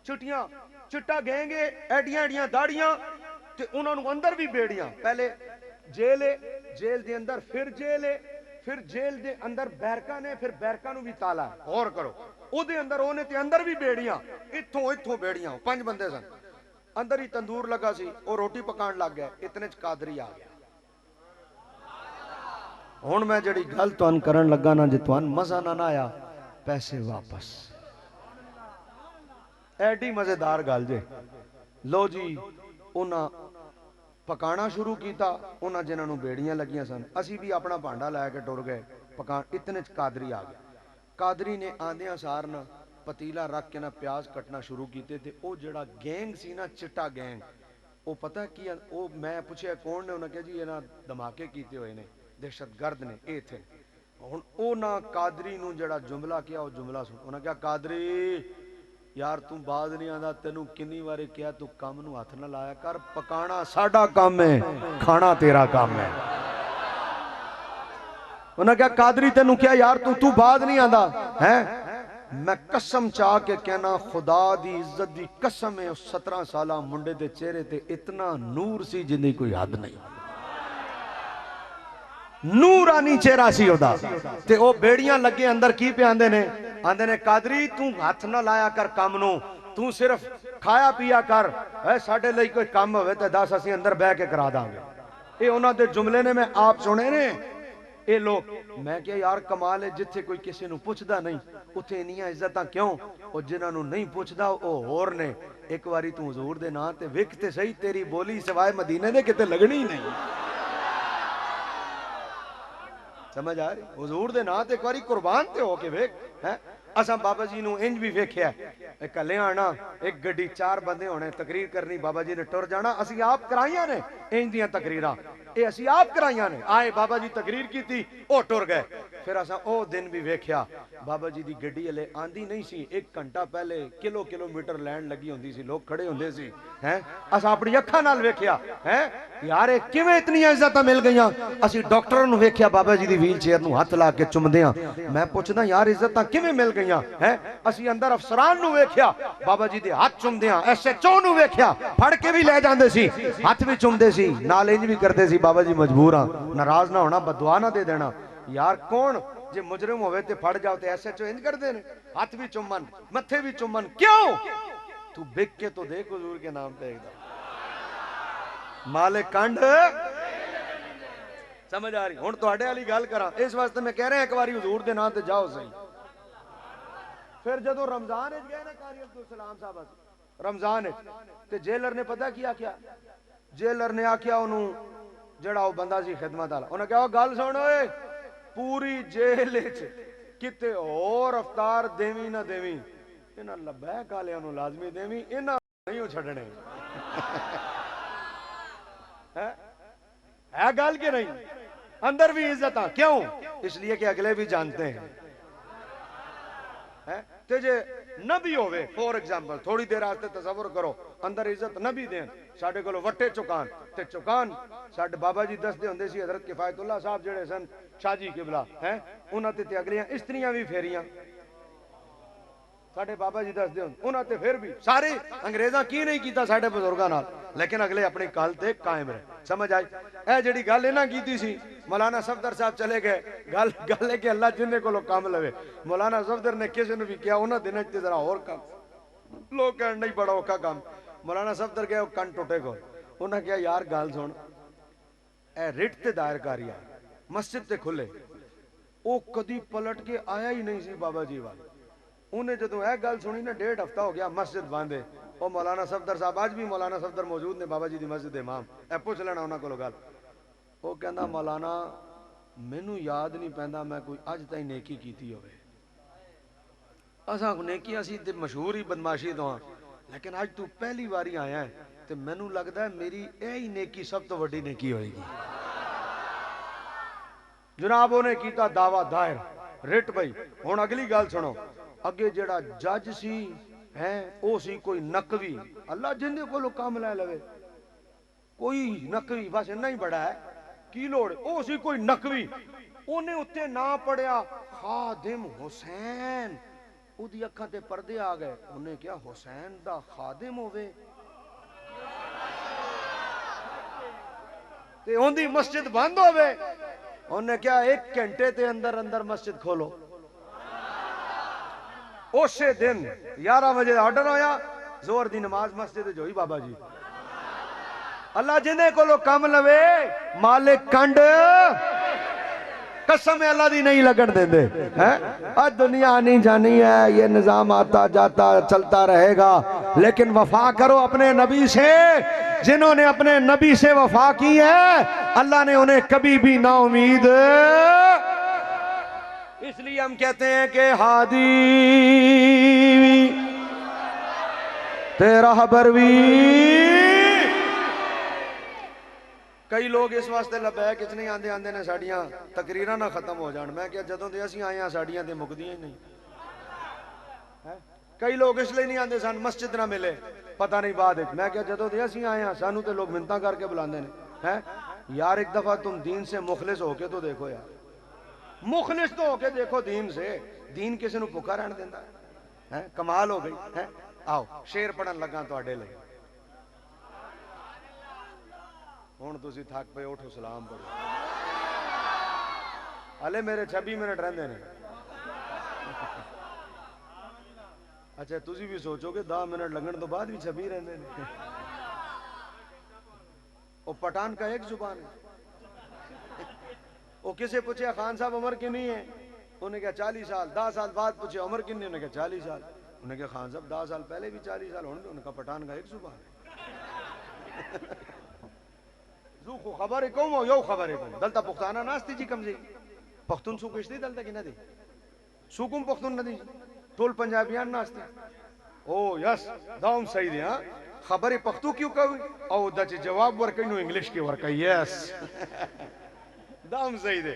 ਚਿੱਟਾ ਗੈਂਗ ਹੈ, ਐਡੀਆਂ ਐਡੀਆਂ ਦਾੜੀਆਂ, ਤੇ ਉਹਨਾਂ ਨੂੰ ਅੰਦਰ ਵੀ ਬੇੜੀਆਂ। ਪਹਿਲੇ ਜੇਲ੍ਹ ਹੈ, ਜੇਲ੍ਹ ਦੇ ਅੰਦਰ ਫਿਰ ਜੇਲ੍ਹ ਹੈ, ਫਿਰ ਜੇਲ੍ਹ ਦੇ ਅੰਦਰ ਬੈਰਕਾਂ ਨੇ, ਫਿਰ ਬੈਰਕਾਂ ਨੂੰ ਵੀ ਤਾਲਾ। ਗੌਰ ਕਰੋ, ਉਹਦੇ ਅੰਦਰ ਉਹਨੇ ਤੇ ਅੰਦਰ ਵੀ ਬੇੜੀਆਂ, ਇੱਥੋਂ ਬੇੜੀਆਂ। 5 ਬੰਦੇ ਸਨ। ਅੰਦਰ ਹੀ ਤੰਦੂਰ ਲੱਗਾ ਸੀ, ਉਹ ਰੋਟੀ ਪਕਾਉਣ ਲੱਗ ਗਿਆ। ਇਤਨੇ 'ਚ ਕਾਦਰੀ ਆ ਗਿਆ। ਹੁਣ ਮੈਂ ਜਿਹੜੀ ਗੱਲ ਤੁਹਾਨੂੰ ਕਰਨ ਲੱਗਾ ਨਾ, ਜੇ ਤੁਹਾਨੂੰ ਮਜ਼ਾ ਨਾ ਆਇਆ, ਪੈਸੇ ਵਾਪਸ। ਐਡੀ ਮਜ਼ੇਦਾਰ ਗੱਲ ਜੇ। ਲੋ ਜੀ ਉਹਨਾਂ ਪਕਾਣਾ ਸ਼ੁਰੂ ਕੀਤਾ। ਉਹਨਾਂ ਜਿਨ੍ਹਾਂ ਨੂੰ ਬੇੜੀਆਂ ਲੱਗੀਆਂ ਸਨ, ਅਸੀਂ ਵੀ ਆਪਣਾ ਭਾਂਡਾ ਲੈ ਕੇ ਟੁਰ ਗਏ ਪਕਾਣ। ਇਤਨੇ 'ਚ ਕਾਦਰੀ ਆ ਗਿਆ। ਕਾਦਰੀ ਨੇ ਆਂਦਿਆਂ ਸਾਰ ਨਾ ਪਤੀਲਾ ਰੱਖ ਕੇ ਨਾ ਪਿਆਜ਼ ਕੱਟਣਾ ਸ਼ੁਰੂ ਕੀਤੇ। ਤੇ ਉਹ ਜਿਹੜਾ ਗੈਂਗ ਸੀ ਨਾ, ਚਿੱਟਾ ਗੈਂਗ, ਉਹ ਪਤਾ ਕੀ ਉਹ ਮੈਂ ਪੁੱਛਿਆ ਕੌਣ ਨੇ? ਉਹਨਾਂ ਕਿਹਾ ਜੀ ਇਹਨਾਂ ਧਮਾਕੇ ਕੀਤੇ ਹੋਏ ਨੇ, ਦਹਿਸ਼ਤਗਰਦ ਨੇ ਇਹ ਇੱਥੇ। ਹੁਣ ਉਹ ਨਾ ਕਾਦਰੀ ਨੂੰ ਜਿਹੜਾ ਜੁਮਲਾ ਕਿਹਾ, ਉਹ ਜੁਮਲਾ ਸੁਣ। ਉਹਨਾਂ ਕਿਹਾ ਕਾਦਰੀ ਯਾਰ ਤੂੰ ਬਾਜ਼ ਨਹੀਂ ਆਂਦਾ, ਤੈਨੂੰ ਕਿੰਨੀ ਵਾਰੀ ਕਿਹਾ ਤੂੰ ਕੰਮ ਨੂੰ ਹੱਥ ਨਾ ਲਾਇਆ ਕਰ। ਪਕਾਣਾ ਸਾਡਾ ਕੰਮ ਹੈ, ਖਾਣਾ ਤੇਰਾ ਕੰਮ ਹੈ। ਉਹਨਾਂ ਕਿਹਾ ਕਾਦਰੀ ਤੈਨੂੰ ਕਿਹਾ ਯਾਰ ਤੂੰ ਬਾਜ਼ ਨਹੀਂ ਆਂਦਾ ਹੈ। मैं कसम चाह के कहना, खुदा दी इज्जत दी कसम है, 17 साला मुंडे दे चेहरे ते इतना नूर सी जिंदी कोई हद नहीं। नूरानी चेहरा सी ओदा। ते ओ बेड़ियां लगे अंदर की पे आंदे ने कादरी तू हथ ना लाया कर काम नू, तू सिर्फ खाया पिया कर। साडे लई कोई काम होवे ते दस असीं अंदर बह के करा दांगे। ये उन्हां दे जुमले ने मैं आप सुने ने। ਇਹ ਲੋਕ ਮੈਂ ਕਿਹਾ ਯਾਰ ਕਮਾਲ ਹੈ, ਜਿੱਥੇ ਕੋਈ ਕਿਸੇ ਨੂੰ ਪੁੱਛਦਾ ਨਹੀਂ ਉੱਥੇ ਇੰਨੀਆਂ ਇੱਜ਼ਤਾਂ ਕਿਉਂ? ਉਹ ਜਿਨ੍ਹਾਂ ਨੂੰ ਨਹੀਂ ਪੁੱਛਦਾ ਉਹ ਹੋਰ ਨੇ। ਇੱਕ ਵਾਰੀ ਤੂੰ ਹਜ਼ੂਰ ਦੇ ਨਾਂ ਤੇ ਵਿਖ ਤੇ ਸਹੀ, ਤੇਰੀ ਬੋਲੀ ਸਿਵਾਏ ਮਦੀਨੇ ਦੇ ਕਿਤੇ ਲੱਗਣੀ ਨਹੀਂ। ਸਮਝ ਆ ਰਹੀ? ਹਜ਼ੂਰ ਦੇ ਨਾਂ ਤੇ ਇੱਕ ਵਾਰੀ ਕੁਰਬਾਨ ਤੇ ਹੋ ਕੇ ਵੇਖ। ਹੈ ਅਸਾਂ ਬਾਬਾ ਜੀ ਨੂੰ ਇੰਜ ਵੀ ਵੇਖਿਆ, ਇਕੱਲੇ ਆਣਾ, ਇੱਕ ਗੱਡੀ 4 ਬੰਦੇ ਹੋਣੇ, ਤਕਰੀਰ ਕਰਨੀ, ਬਾਬਾ ਜੀ ਨੇ ਟੁਰ ਜਾਣਾ। ਅਸੀਂ ਆਪ ਕਰਾਈਆਂ ਨੇ ਇੰਜ ਦੀਆਂ ਤਕਰੀਰਾਂ, ਇਹ ਅਸੀਂ ਆਪ ਕਰਾਈਆਂ ਨੇ। ਆਏ ਬਾਬਾ ਜੀ ਤਕਰੀਰ ਕੀਤੀ, ਉਹ ਟੁਰ ਗਏ। फिर असा ओ दिन भी वेख्या बाबा जी दी गड्डी हले आंदी नहीं सी, 1 घंटा पहले किलोमीटर लैन लगी होंदी सी, लोग खड़े होंदे सी हैं। असा अपनी अखां नाल वेख्या हैं यार ये किवें इतनी इज्जत मिल गईयां। असी डॉक्टरां नूं वेख्या बाबा जी दी व्हील चेयर नूं हथ ला के चुमदे हां। मैं पुछदा यार इज्जत किवें मिल गईयां हैं। असी अंदर अफसरान नूं वेख्या बाबा जी दे हाथ चुमदे हां। SHO नूं वेख्या फड़ के भी ले जांदे सी, हाथ भी चुमदे सी, नाल इंज भी करदे सी बाबा जी मजबूर हां, नाराज ना होना, बददुआ ना दे देना। यार कौन जे मुजरिम होवे ते फड़ जाओ ते SHO इंज करदे ने, हाथ भी चुमन मथे भी चुमन। क्यों? तू बिक के तो देख हुजूर के नाम पे एकदम मालिक कंड समझ आ रही। हुण तुहाडे वाली गल करा, इस वास्ते मैं कह रहा एक बारी हुजूर दे नाम ते जाओ सही। फिर जदों रमजान विच गए ना कारी अब्दुल सलाम साहब रमजान ते जेलर ने पता की आख्या, जेलर ने आख्या उन्हों जड़ा वो बंदा सी खिदमत वाला, उन्हें कहा गल सुन ओए पूरी जेल किते होर अवतार देवी ना देवी, इन्हां लबैक वालियां नूं लाजमी देवी, इन्हां नहीं छड्डणे। है गल कि नहीं? अंदर भी इज्जत आ, क्यों? इसलिए कि अगले भी जानते हैं ते जे नबी होवे फॉर एग्जाम्पल, थोड़ी देर आस्ते तसव्वुर करो अंदर इज्जत नबी देन, साडे कोल वट्टे चुकान ते चुकान साडे बाबा जी दसदे हुंदे सी, हजरत किफायतुल्लाह साहब जेड़े सन शाहजी किबला हैं उन्हां ते अगलियां स्त्रियां भी फेरियां साडे बाबा जी दसदे हुंदे, उन्हां ते फिर भी सारे अंग्रेजां की नहीं कीता साडे बुजुर्गां नाल, लेकिन अगले अपनी गल ते कायम रहे। समझ आई? ए जेड़ी गल इन्हां कीती सी, मौलाना सफदर साहब चले गए, गल है कि अल्लाह जिन्ने कोलों काम लवे। मौलाना सफदर ने किसी ने भी किया उन्हां दिनां च जरा होर काम, लोग कहण नहीं बड़ा औखा काम। मौलाना सफदर गए कन टुटे को, उन्हें कहा यार गल सुन ए रिट ते दायरकारी आ मस्जिद ते खुले, वो कदी पलट के आया ही नहीं सी बाबा जी वाल। उन्हें जो यह गल सुनी ना 1.5 हफ्ता हो गया मस्जिद बंद है। और मौलाना सफदर साहब अज भी मौलाना सफदर मौजूद ने बाबा जी की मस्जिद इमाम, ए पूछ लेना उन्होंने को गल। वो कहता मौलाना मैनू याद नहीं पैंदा मैं कोई अज ताईं नेकी कीती होवे। असा नेकी असी ते मशहूर ही बदमाशी तो हाँ, लेकिन अज तू पहली बारी आया है तो मैनू लगता है मेरी यही नेकी सब तो वड्डी नेकी होएगी। जनाब उन्हें किया दावा दायर रिट पई। हुण अगली गल सुनो, अगे जेड़ा जज सी है वो सी कोई नकवी, अल्लाह जिंदे कोलों काम लै लवे, कोई नकवी बस इन्ना ही बड़ा है की लोड़। वो सी कोई नकवी, उन्हें उत्ते ना पढ़िया खादिम हुसैन, उदी अखां ते पर्दे आ गए। उन्हें क्या हुसैन दा खादिम होवे ते उनदी मस्जिद बंद होवे? उन्हें क्या 1 घंटे ते अंदर अंदर मस्जिद खोलो। उसे दिन 11 बजे ऑर्डर होया, जोर दी नमाज मस्जिद जोई बाबा जी। अल्लाह जिन्हें कोलों कम लवे मालिक कंड कसम है अल्लाह दी नहीं लगन देंदे हैं। आज दुनिया नहीं जानी है, ये निजाम आता जाता चलता रहेगा, लेकिन वफा करो अपने नबी से। जिन्होंने अपने नबी से वफा की है अल्लाह ने उन्हें कभी भी ना उम्मीद। इसलिए हम कहते हैं कि हादी तेरा बरवी। कई लोग इस वास्ते लबैक किच नहीं आंदे, आंदे ने साड़ियां तकरीरां ना खत्म हो जान। मैं क्या जदों दे असीं आए हां साड़ियां ते मुकदियां ही नहीं है। कई लोग इसलिए नहीं आंदे सन मस्जिद ना मिले, पता नहीं बाद में। मैं क्या जदों दे असीं आए हां सानू ते लोग मिन्नतां करके बुलांदे ने हैं। यार एक दफा तुम दीन से मुखलिस होके तो देखो यार, मुखलिस तो होके देखो दीन से। दीन किसी को भुखा रहने देता है? कमाल हो गई है। आओ शेर पढ़न लगा तुहाडे लई। हुण तुसीं थक पे उठो सलाम पढ़ो। हले मेरे 26 मिनट रहिंदे ने। अच्छा तुसीं भी सोचोगे 10 मिनट लगन तो बाद भी 26 रहिंदे ने। वो पठान का एक जुबान है। वो किसे पूछे खान साहब उम्र कितनी है? उन्हें क्या 40 साल। 10 साल बाद पूछे उम्र कितनी? उन्हें क्या 40 साल। उन्हें क्या खान साहब 10 साल पहले भी 40 साल होने। उनका पठान का एक जुबान है। ज़ू खबर कौन यो खबर है कौन दलता पुख्ताना नास्ती जी कमजी पख्तून सू किश्ती दलता कि नदी सुकुम पख्तून नदी टोल पंजाबियान नास्ती। ओ यस दाम सही दे। हाँ खबर पख्तू क्यों कही और दच जवाब वर्क इंग्लिश के वर्क। यस दाम सही दे।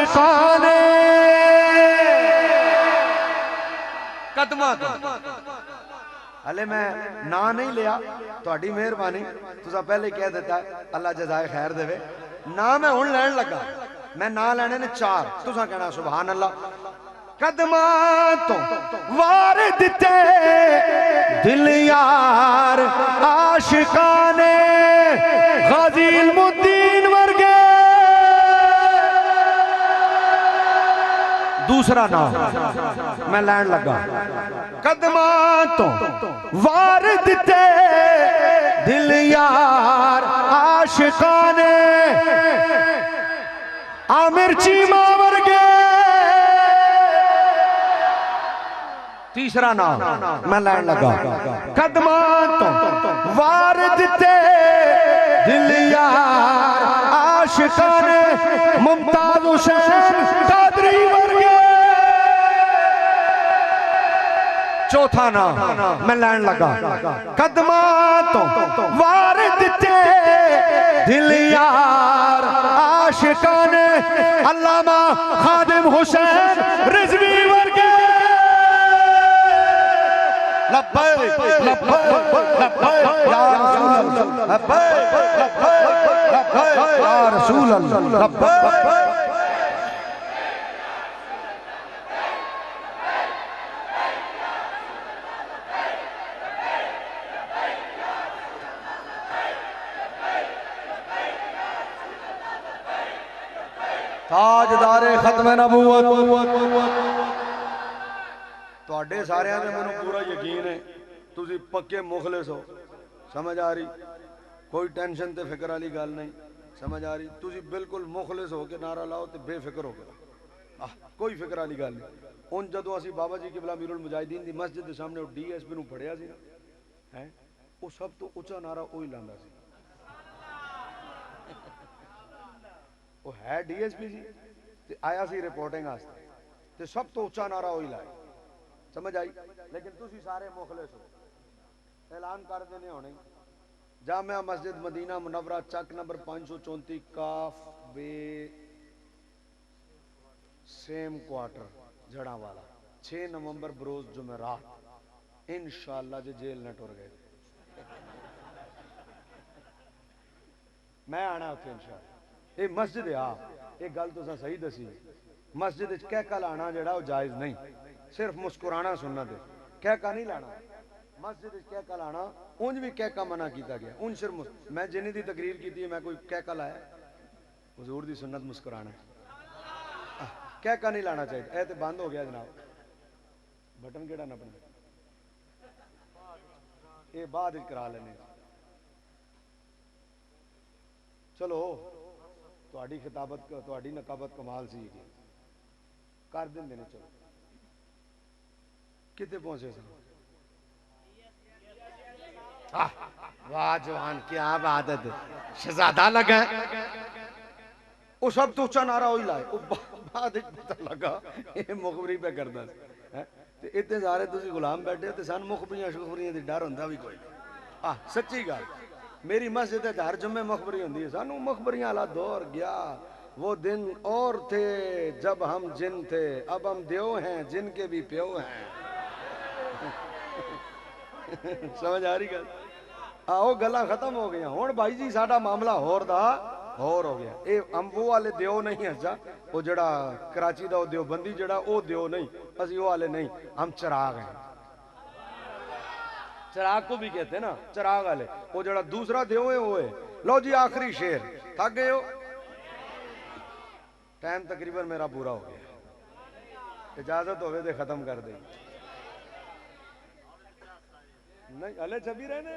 आशिकाने कदमां तो हले मैं ना नहीं लिया, थोड़ी मेहरबानी, तुसा पहले कह देता है, अल्लाह जज़ाए खैर देवे। ना मैं हुण लैन लगा, मैं ना लेने ने 4, तुसा कहना सुभान अल्लाह। कदमां तो वार दिते दिल यार आशिकाने गाजी इल्मुद्दीन वर्गे। दूसरा नाम मैं लैन लगा, कदमां तो वार दिते दिल यार आशिकाने आमिर चीमा वर्गे। तीसरा नाम मैं लैन लगा, कदमां तो वार दिते दिल यार आशिकाने मुमताज हुसैन कादरी वर्गे। चौथा नाम मैं लैन लगा, कदमां तो वार दिते दिल यार आशिकाने अल्लामा खादिम हुसैन रिजवी वर्गे। लब्बैक लब्बैक लब्बैक या रसूल अल्लाह, लब्बैक लब्बैक लब्बैक या रसूल अल्लाह, लब्बैक। ताजदारे खत्म नबूवत तुहाडे सारियां दे मैनूं पूरा यकीन है, तुसीं पक्के मुखलिस हो। समझ आ रही? कोई टेंशन ते फिक्र वाली गल नहीं। समझ आ रही? तुसीं बिल्कुल मुखलिस हो के नारा लाओ तो बेफिक्र हो के कोई फिक्र वाली गल नहीं। हुण जदों असीं बाबा जी किबला अमीरुल मुजाहिदीन दी मस्जिद दे सामने DSP नूं फड़िया सी ना, है वो सब तो उच्चा नारा वही लांदा सी। वो है DSP जी ते आया सी रिपोर्टिंग वास्ते ते सब तो उच्चा नारा वही लाया। समझ आई? लेकिन तुसी सारे मुखलिस हो। ऐलान कर देने होने, जामिया मस्जिद मदीना मुनव्वरा चक नंबर 534 काफ बे सेम क्वार्टर जड़ावाला 6 नवंबर बरोज जुमेरात इंशाअल्लाह जे जेल न टुर गए मैं आना उत्थे इंशाअल्लाह। ये मस्जिद है, ये गल तुसां सही दसी। मस्जिद कह का लाना जेड़ा वो जायज़ नहीं, सिर्फ मुस्कुराना सुनना दे, कह का नहीं लाना। मस्जिद कह का लाना उंज भी कह का मना किया गया। उन सिर्फ मैं जिन्नी दी तकरीर की थी, मैं कोई कह का लाया? हुजूर दी सुन्नत मुस्कुराना, कह का नहीं लाना चाहिए। ऐ तो बंद हो गया जनाब, बटन केड़ा नपना, ये बाद करा लेने। चलो तुहाडी खिताबत तुहाडी नकाबत कमाल सी कर देंगे ने। चलो कितने पहुंचे सर? वाह जवान, क्या बात है, शहजादा लगा। वो सब तो उच्चा नारा वही लाए, बाद पता लगा ये मुखबरी पे करता है। इतने सारे तुम गुलाम बैठे तो सन मुखबरियां शुखबरियां दी डर होंदा भी कोई। सच्ची गल, मेरी मस्जिद हर जुम्मे मुखबरी होंदी है। सानू मुखबरियां वाला दौर गया। वो दिन और थे जब हम जिन थे, अब हम देव हैं जिनके भी प्यो हैं। समझ आ रही गल? आओ गल्लां खत्म हो गई। हुण भाई जी साडा मामला होर दा होर हो गया। ये हम वो वाले देव नहीं है जा, वो जड़ा कराची दा देवबंदी जड़ा वो देव नहीं, असी वो वाले नहीं, हम चिराग हैं। चिराग को भी कहते हैं ना, चिराग वाले। वो जड़ा दूसरा देव है वो है। लो जी आखिरी शेर, थक गए हो? टाइम तकरीबन मेरा पूरा हो गया, इजाजत होवे तो खत्म कर दे। नहीं हले 26 रहने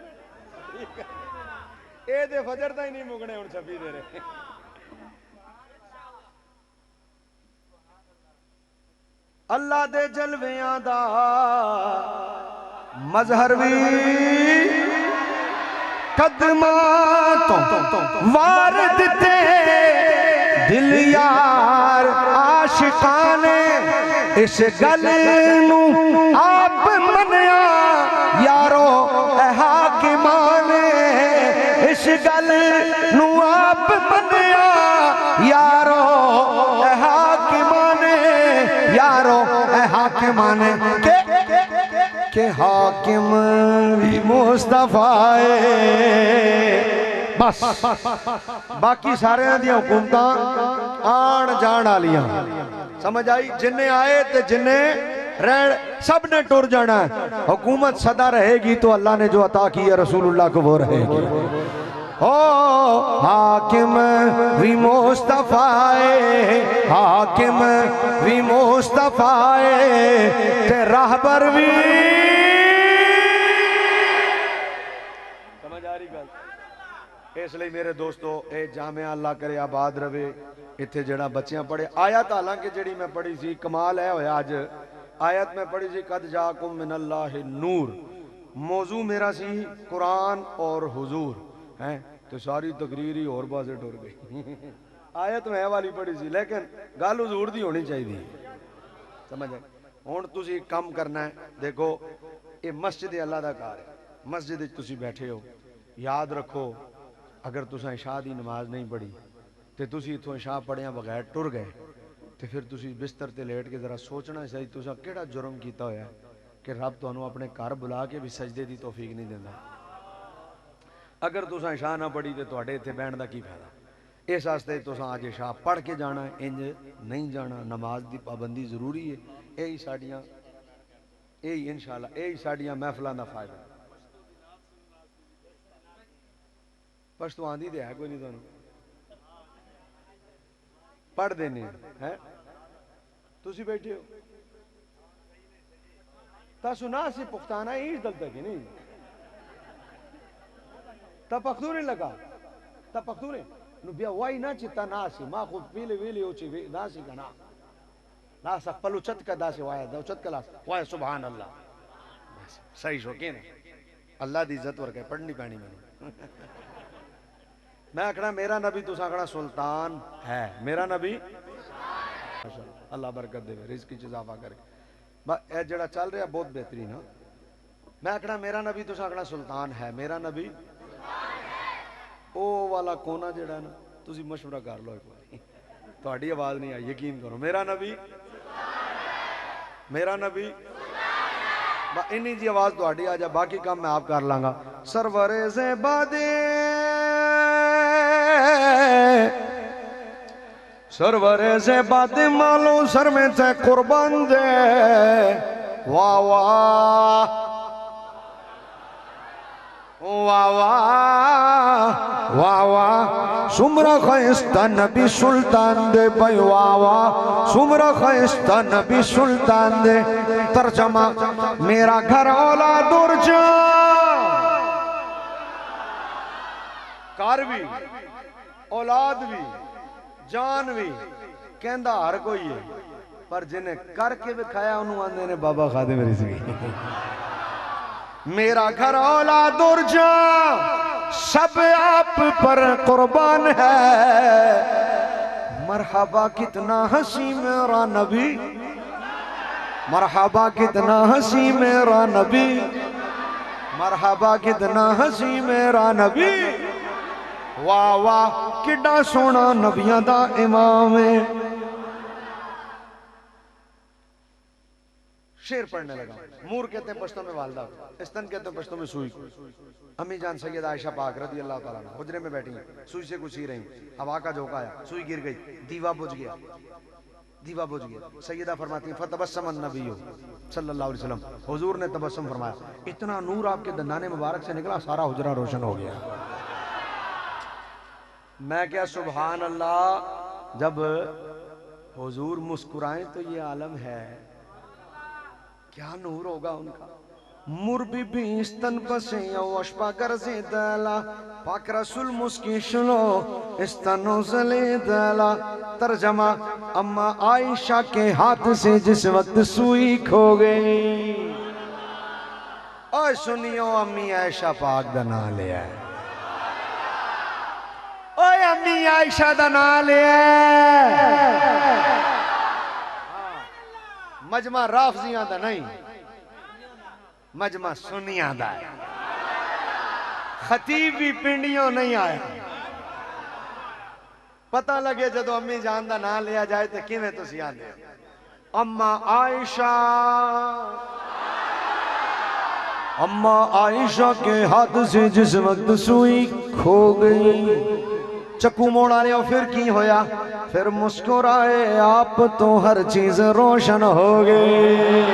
ये दे फजर ता ही नहीं मुकने, हुण 26 दे रहे। अल्लाह दे जलवियां दा मजहर भी कदमां तो वार दिते दिल यार आशिकाने। इस गल नू आप मनिया यारो हाकिमाने। इस गल नू आप मनिया यारो माने के हाकिम भी मुस्तफा है। बस बाकी सारे दी हुकूमतां आन जान वालियां समझ आई। जिन्ने आए ते जिन्ने रह सब ने टुर जाना है। हुकूमत सदा रहेगी तो अल्लाह ने जो अता की है रसूलुल्लाह को वो रहेगी। ओ हाकिम भी मुस्तफा है, हाकिम भी मुस्तफा है ते राहबर भी। समझ आ रही गल। इसलिए मेरे दोस्तों ए जामिया अल्लाह करे आबाद रवे। इत्थे जेड़ा बच्चियां पढ़े आयत हालांकि जेड़ी मैं पढ़ी सी कमाल है होया। अज आयत में पढ़ी सी कद जाकुम मिनल्लाहि नूर। मौजू मेरा सी कुरान और हुजूर हैं तो सारी तकरीर ही और पासे टुर गई। आयत मैं वाली पढ़ी सी लेकिन गल हुजूर दी होनी चाहिए। समझ आए। हुण तुसीं काम करना है। देखो ये मस्जिद अल्लाह दा घर है। मस्जिद विच तुसीं बैठे हो। याद रखो अगर तुसां इशा दी नमाज नहीं पढ़ी तो तुसीं इत्थों इशा पढ़िया बगैर टुर गए तो फिर तुसीं बिस्तर ते लेट के जरा सोचना सही तुसां किहड़ा जुर्म कीता होया कि रब तुहानूं अपने घर बुला के भी सजदे दी तौफीक नहीं दिंदा। अगर तुसां इशा ना पढ़ी तो तुहाडे इत्थे बहण दा की फायदा। इस वास्ते तुसां अज इशा पढ़ के जाना है, इंज नहीं जाना। नमाज दी पाबंदी जरूरी है। यही साडियां यही इंशाअल्लाह यही साडियां महफिलां दा फायदा। पश्तो आंदी तो है कोई नहीं तुहानूं पढ़ देने हैं। तुसी बैठे हो ता सुना सी पुख्ताना ईश दल तक नहीं ता पख्तूरे लगा ता पख्तूरे नुबिया वाई ना चिता ना सी मा खुद पीले वीले उची ना सी कना ना सकपल उचत का दासे वाया दा उचत कलास वाया सुभान अल्लाह। बस सही शौकीन अल्लाह दी इज्जत वर्के पढ़नी पैनी मैंने। मैं आखना मेरा नबी तुसा आखना सुल्तान है। मेरा नबी अल्लाह बरकत दे रिज़्क़ च इजाफा करे। बस जड़ा चल रहा बहुत बेहतरीन है। मैं आखना मेरा नबी तुसा आखना सुल्तान है। मेरा नबी ओ वाला कोना जड़ा ना तुसी मशवरा कर लो एक बार। थोड़ी आवाज नहीं आई यकीन करो। मेरा नबी मेरा नबी इन्नी जी आवाज थोड़ी आ जा। बाकी काम मैं आप कर लांगा। सरवरे से बादे सरवरे से बातें मालो सर में से कुर्बान दे। वाह वाह वाह वाह वाह वाह सुमरा खैस्ता नबी सुल्तान दे भाई। वाह वाह सुमरा खैस्ता नबी सुल्तान दे। तर्जमा मेरा घर औलाद दुर्जा कार भी औलाद भी जान भी कहंदा हर कोई है पर जिन्हें करके विखाया उन्होंने आंदे ने बाबा खादिम रिज़वी। मेरा घर औलाद दुर्जा सब आप पर कुर्बान है। मरहबा कितना हंसी मेरा नबी मरहबा कितना हंसी मेरा नबी मरहबा कितना हंसी मेरा नबी। वाह वाह किड्डा सोना नबियां दा इमाम है। शेर पढ़ने लगा। मूर कहते हैं पश्तों में वालदा, स्तन कहते हैं पश्तों में सुई। अम्मी जान सैयद आयशा पाक रदी अल्लाह ताला अन्हा हुजरे में बैठी सुई से कुछ ही रही। हवा का झोंका आया सुई गिर गई दीवा बुझ गया दीवा बुझ गया। सैयदा फरमाती हैं फतबस्सम नबी सल्लल्लाहु अलैहि वसल्लम हुजूर ने तबस्सुम फरमाया। इतना नूर आपके दंदाने मुबारक से निकला सारा हुजरा रोशन हो गया। मैं क्या सुभान अल्लाह। जब हुजूर मुस्कुराएं तो ये आलम है। क्या नूर होगा उनका। मुरबी भी स्तन पसे अशपा गर्जे दला पाक रसूल मुस्की सुनो स्तनों से दला। तर्जमा अम्मा आयशा के हाथ से जिस वक्त सुई खो गई। और सुनियो अम्मी आयशा पाक दा नाम लिया है। ओए अम्मी आयशा दा नाम लिया मजमा राफजियां दा नहीं मजमा सुनिया दा है। खतीब भी पिंडियों नहीं आया। पता लगे जदों अम्मी जान दा नाम लिया जाए तो किवें तुसीं आंदे हो। अम्मा आयशा के हाथ से जिस वक्त सुई खो गई, चक्कू मोड़ा रहे हो फिर की होया, फिर मुस्कुराए आप तो हर चीज रोशन हो गई।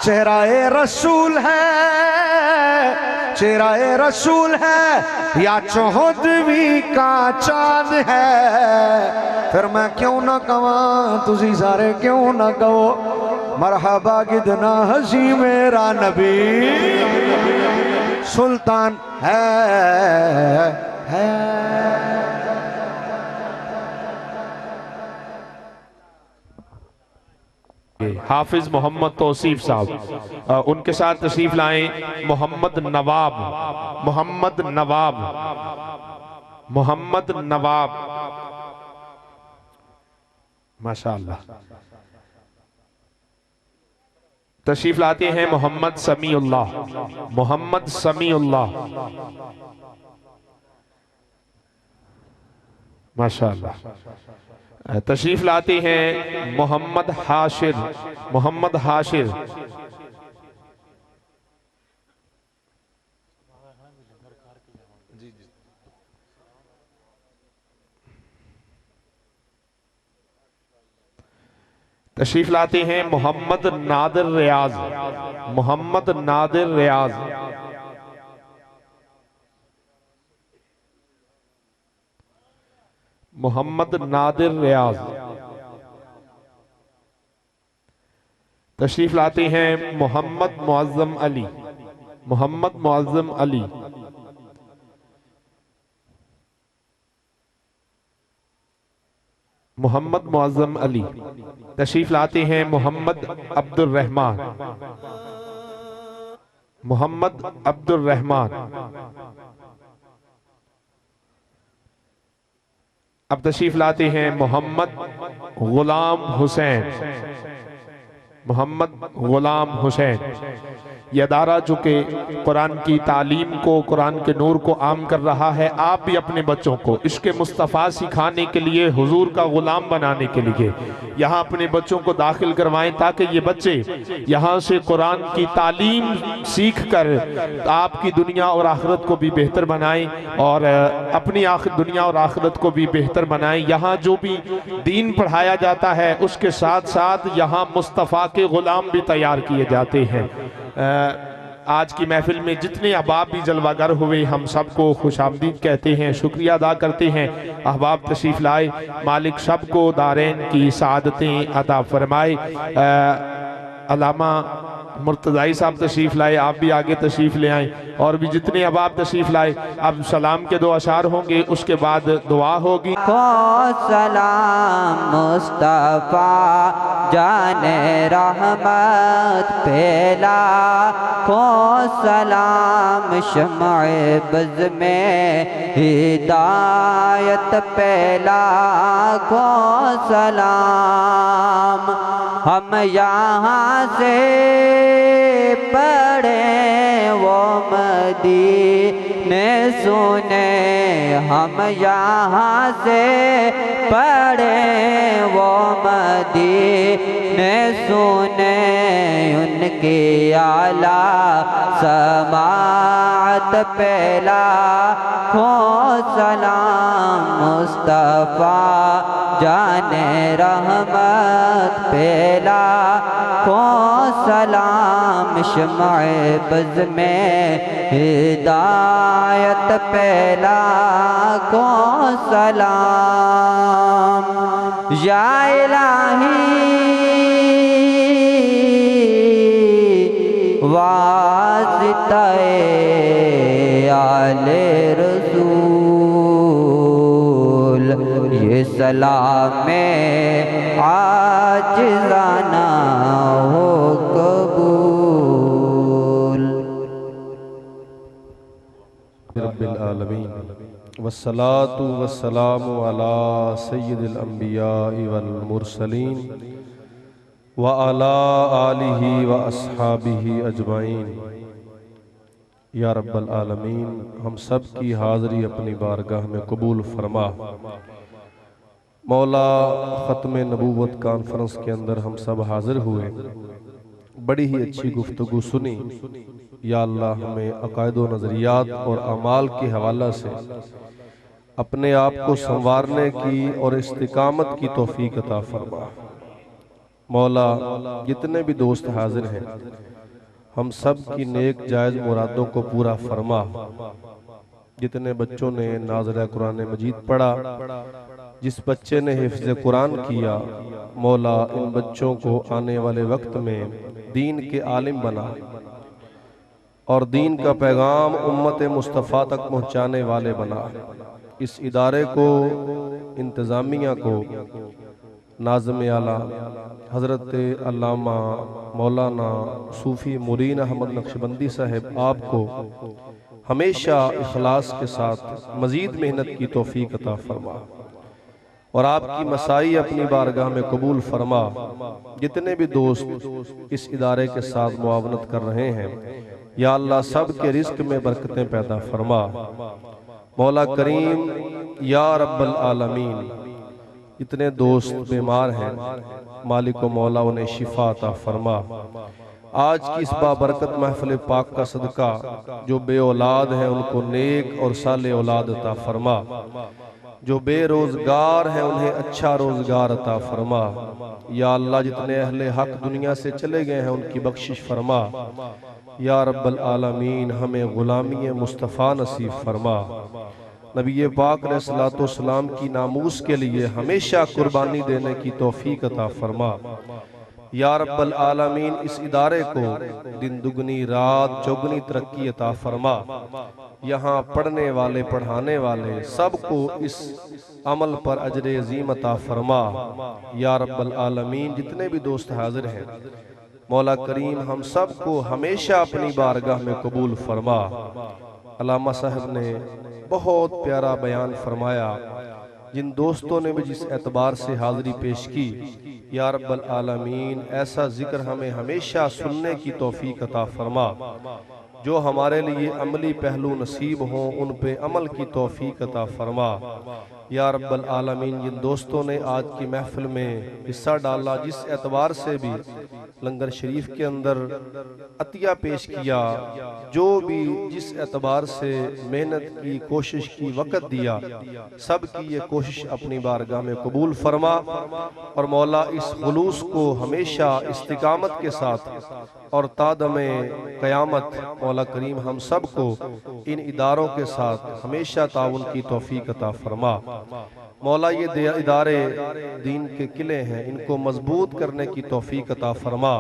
चेहरा-ए रसूल है, चेहरा-ए रसूल है या 14वीं का चांद है, फिर मैं क्यों ना कवा तुसी सारे क्यों ना कहो मरहबा कितना हसी मेरा नबी सुल्तान है। हाफिज मोहम्मद तौसीफ साहब, उनके साथ तशरीफ लाएं मोहम्मद नवाब, मोहम्मद नवाब, मोहम्मद नवाब, माशाअल्लाह। तशरीफ लाते हैं मोहम्मद समीउल्लाह, मोहम्मद समीउल्लाह, माशाअल्लाह। तशरीफ लाते हैं मोहम्मद हाशिर, मोहम्मद हाशिर, तशरीफ लाते हैं मोहम्मद नादिर रियाज, मोहम्मद नादिर रियाज, मोहम्मद नादिर रियाज। तशरीफ लाते हैं मोहम्मद मुअज्जम अली, मोहम्मद मुअज्जम अली, मोहम्मद मुअज्जम अली। तशरीफ लाते हैं मोहम्मद अब्दुल रहमान, मोहम्मद अब्दुल रहमान। अब तशरीफ लाते हैं मोहम्मद गुलाम हुसैन, मोहम्मद गुलाम हुसैन। यह अदारा जो कि कुरान की तालीम को, कुरान के नूर को आम कर रहा है, आप भी अपने बच्चों को इश्क़ मुस्तफ़ा सिखाने के लिए, हुजूर का गुलाम बनाने के लिए यहाँ अपने बच्चों को दाखिल करवाएं, ताकि ये बच्चे यहाँ से कुरान की तालीम सीख कर आपकी दुनिया और आखिरत को भी बेहतर बनाएं और अपनी दुनिया और आखिरत को भी बेहतर बनाएं। यहाँ जो भी दीन पढ़ाया जाता है उसके साथ साथ यहाँ मुस्तफ़ा के गुलाम भी तैयार किए जाते हैं। आज की महफिल में जितने अहबाब भी जलवागर हुए, हम सबको खुशामदीद कहते हैं, शुक्रिया अदा करते हैं। अहबाब तशरीफ लाए, मालिक सबको दारैन की सआदतें अता फरमाए। अल्लामा मुर्तज़ाई साहब तशरीफ लाए, आप भी आगे तशरीफ ले आए, और भी जितने अहबाब तशरीफ लाए। अब सलाम के दो अशार होंगे, उसके बाद दुआ होगी। सलाम मुस्तफ़ा जाने रहमत पेला को सलाम शम्अ बज़ में हिदायत पेला को सलाम। हम यहाँ से पढ़े वो मदीने सुने, हम यहाँ से पढ़े वो मदीने सुने, उनकी आला समाअत पेला खो सलाम मुस्तफ़ा जाने रहमत पेला को सलाम शम्अ बज़ में हिदायत पेला को सलाम। या इलाही वास्ताए आले रसूल, ये सलाम में आजिज़ाना हो कबूल। रब्बिल आलमीन वस्सलातु वस्सलामु अला सय्यिदिल अंबिया'i वल मुरसलीन व अला आलिहि व अस्हाबिहि अजमाइन। या रब्बल आलमीन, हम सब की हाज़री अपनी बारगाह में कबूल फरमा। मौला ख़त्म नबूवत कॉन्फ्रेंस के अंदर हम सब हाजिर हुए, बड़ी ही अच्छी गुफ्तगू सुनी। या अल्लाह हमें अकायद व नज़रियात और अमाल के हवाला से अपने आप को संवारने की और इस्तिकामत की तौफीक अता फरमा। मौला जितने भी दोस्त हाजिर हैं हम सब की नेक जायज़ मुरादों को पूरा फरमा। जितने बच्चों ने नाज़िरा कुरान मजीद पढ़ा, जिस बच्चे ने हिफ्ज़ कुरान किया, मौला इन बच्चों को आने वाले वक्त में दीन के आलिम बना और दीन का पैगाम उम्मत मुस्तफ़ा तक पहुँचाने वाले बना। इस इदारे को, इंतज़ामिया को, नाज़िम आला हज़रत अल्लामा मौलाना सूफ़ी मुरीन अहमद नक्शबंदी साहब आपको हमेशा इखलास के साथ मज़ीद मेहनत की तौफीक अता फरमा और आपकी मसाई अपनी बारगाह में कबूल फरमा। जितने भी दोस्त इस इदारे के साथ मुआवनत कर रहे हैं, या अल्लाह सब के रिस्क में बरकतें पैदा फरमा। मौला करीम या रब्बल आलमीन, जितने दोस्त बीमार हैं मालिक व मौला उन्हें शिफा अता फरमा। आज की इस बाबरकत महफिल पाक का सदका जो बे औलाद हैं उनको नेक और साले औलाद अता फरमा। जो बेरोजगार हैं उन्हें अच्छा रोजगार अता फरमा। या अल्लाह जितने अहले हक दुनिया से चले गए हैं उनकी बख्शिश फरमा। या रब्बल आलमीन हमें गुलामी मुस्तफ़ा नसीब फरमा। नबी पाक अलैहिस्सलातु वस्सलाम की नामूस के लिए हमेशा कुर्बानी देने की तौफीक अता फरमा। या रब्बल आलमीन इस इदारे को दिन दुगनी रात चौगनी तरक्की अता फरमा। यहाँ पढ़ने वाले पढ़ाने वाले सबको इस अमल पर अजर अज़ीम अता फरमा। या रब्बल आलमीन जितने भी दोस्त हाजिर हैं मौला करीम हम सब को हमेशा अपनी बारगाह में कबूल फरमा। अल्लामा साहब ने बहुत प्यारा बयान फरमाया। जिन दोस्तों ने भी जिस एतबार से हाज़िरी पेश की, या रब्बल आलमीन ऐसा जिक्र हमें हमेशा सुनने की तौफीक अता फरमा। जो हमारे लिए अमली पहलू नसीब हों उन पे अमल की तौफीक अता फरमा। या रब्बल आलमीन जिन दोस्तों ने आज की महफिल में हिस्सा डाला, जिस एतबार से भी लंगर शरीफ के अंदर अतिया पेश किया, जो भी जिस एतबार से मेहनत की कोशिश की वक़्त दिया, सब की ये कोशिश अपनी बारगाह में कबूल फरमा और मौला इस खुलूस को हमेशा इस्तिकामत के साथ और तादमे क़यामत मौला करीम हम सब को इन इदारों के साथ हमेशा ताउन की तौफीक अता फरमा। मौला ये इदारे दीन के किले हैं, इनको मजबूत करने की तौफीक अता फरमा।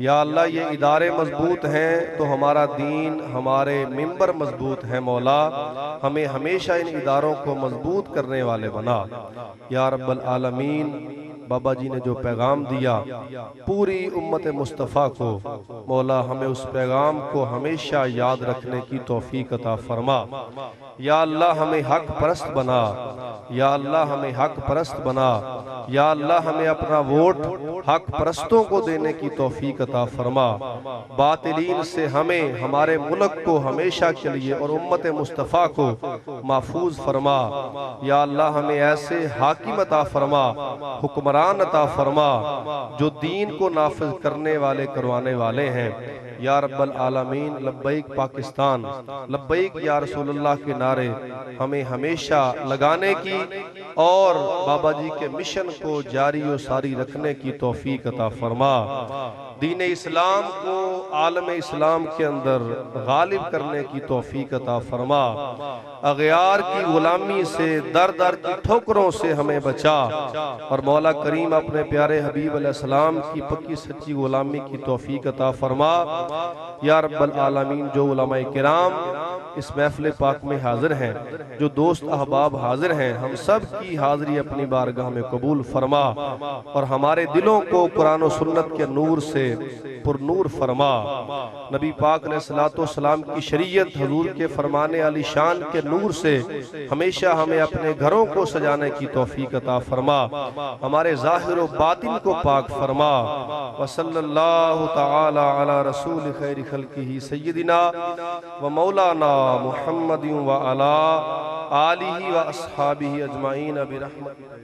या अल्लाह ये इदारे मजबूत हैं तो हमारा दीन, हमारे मिंबर मजबूत हैं। मौला हमें हमेशा इन इदारों को मजबूत करने वाले बना। या रब्बल आलमीन बाबा जी ने जो पैगाम दिया पूरी उम्मत मुस्तफ़ा को, मौला हमें उस पैगाम को हमेशा याद रखने की तौफीक अता फरमा। या अल्लाह हमें हक परस्त बना। या अल्लाह हमें हक परस्त बना। या अल्लाह हमें अपना वोट हक परस्तों को देने की तौफीक अता फरमा। बातिलीन से हमें, हमारे मुल्क को हमेशा के लिए और उम्मत मुस्तफ़ा को महफूज फरमा। या अल्लाह हमें ऐसे हाकिम अता फरमा, हुक्मरान अता फरमा जो दीन को नाफिज करने वाले, करवाने वाले हैं। या रब्बल आलमीन लब्बैक पाकिस्तान, लब्बैक या रसूलुल्लाह के नारे हमें हमेशा लगाने की और बाबा जी के मिशन को जारी और सारी रखने की तौफीक अता फरमा। दीन इस्लाम को आलम इस्लाम के अंदर गालिब करने की तौफीक अता फरमा। अगयार की गुलामी से, दर दर की ठोकरों से हमें बचा और मौला करीम अपने प्यारे हबीब अलैहिस्सलाम की पक्की सच्ची गुलामी की तौफीक अता फरमा। या रब्बल आलमीन जो उलमाए किराम इस महफिल पाक में हाजिर हैं, जो दोस्त अहबाब हाजिर हैं, हम सब की हाजिरी अपनी बारगाह में कबूल फरमा और हमारे दिलों को कुरान और सुन्नत के नूर से पुरनूर फरमा। नबी पाक अलैहिस्सलातु वस्सलाम की शरीयत, हुजूर के फरमाने अली शान के नूर से हमेशा हमें अपने घरों को सजाने की तौफीक अता फरमा। हमारे ज़ाहिर व बातिन को पाक फरमा। व सल्लल्लाहु तआला अला रसूल खैर खल्क़िही सय्यदिना व मौलाना मुहम्मदिन व अला आलिही व अस्हाबिही अजमाइन बिरहमतिका।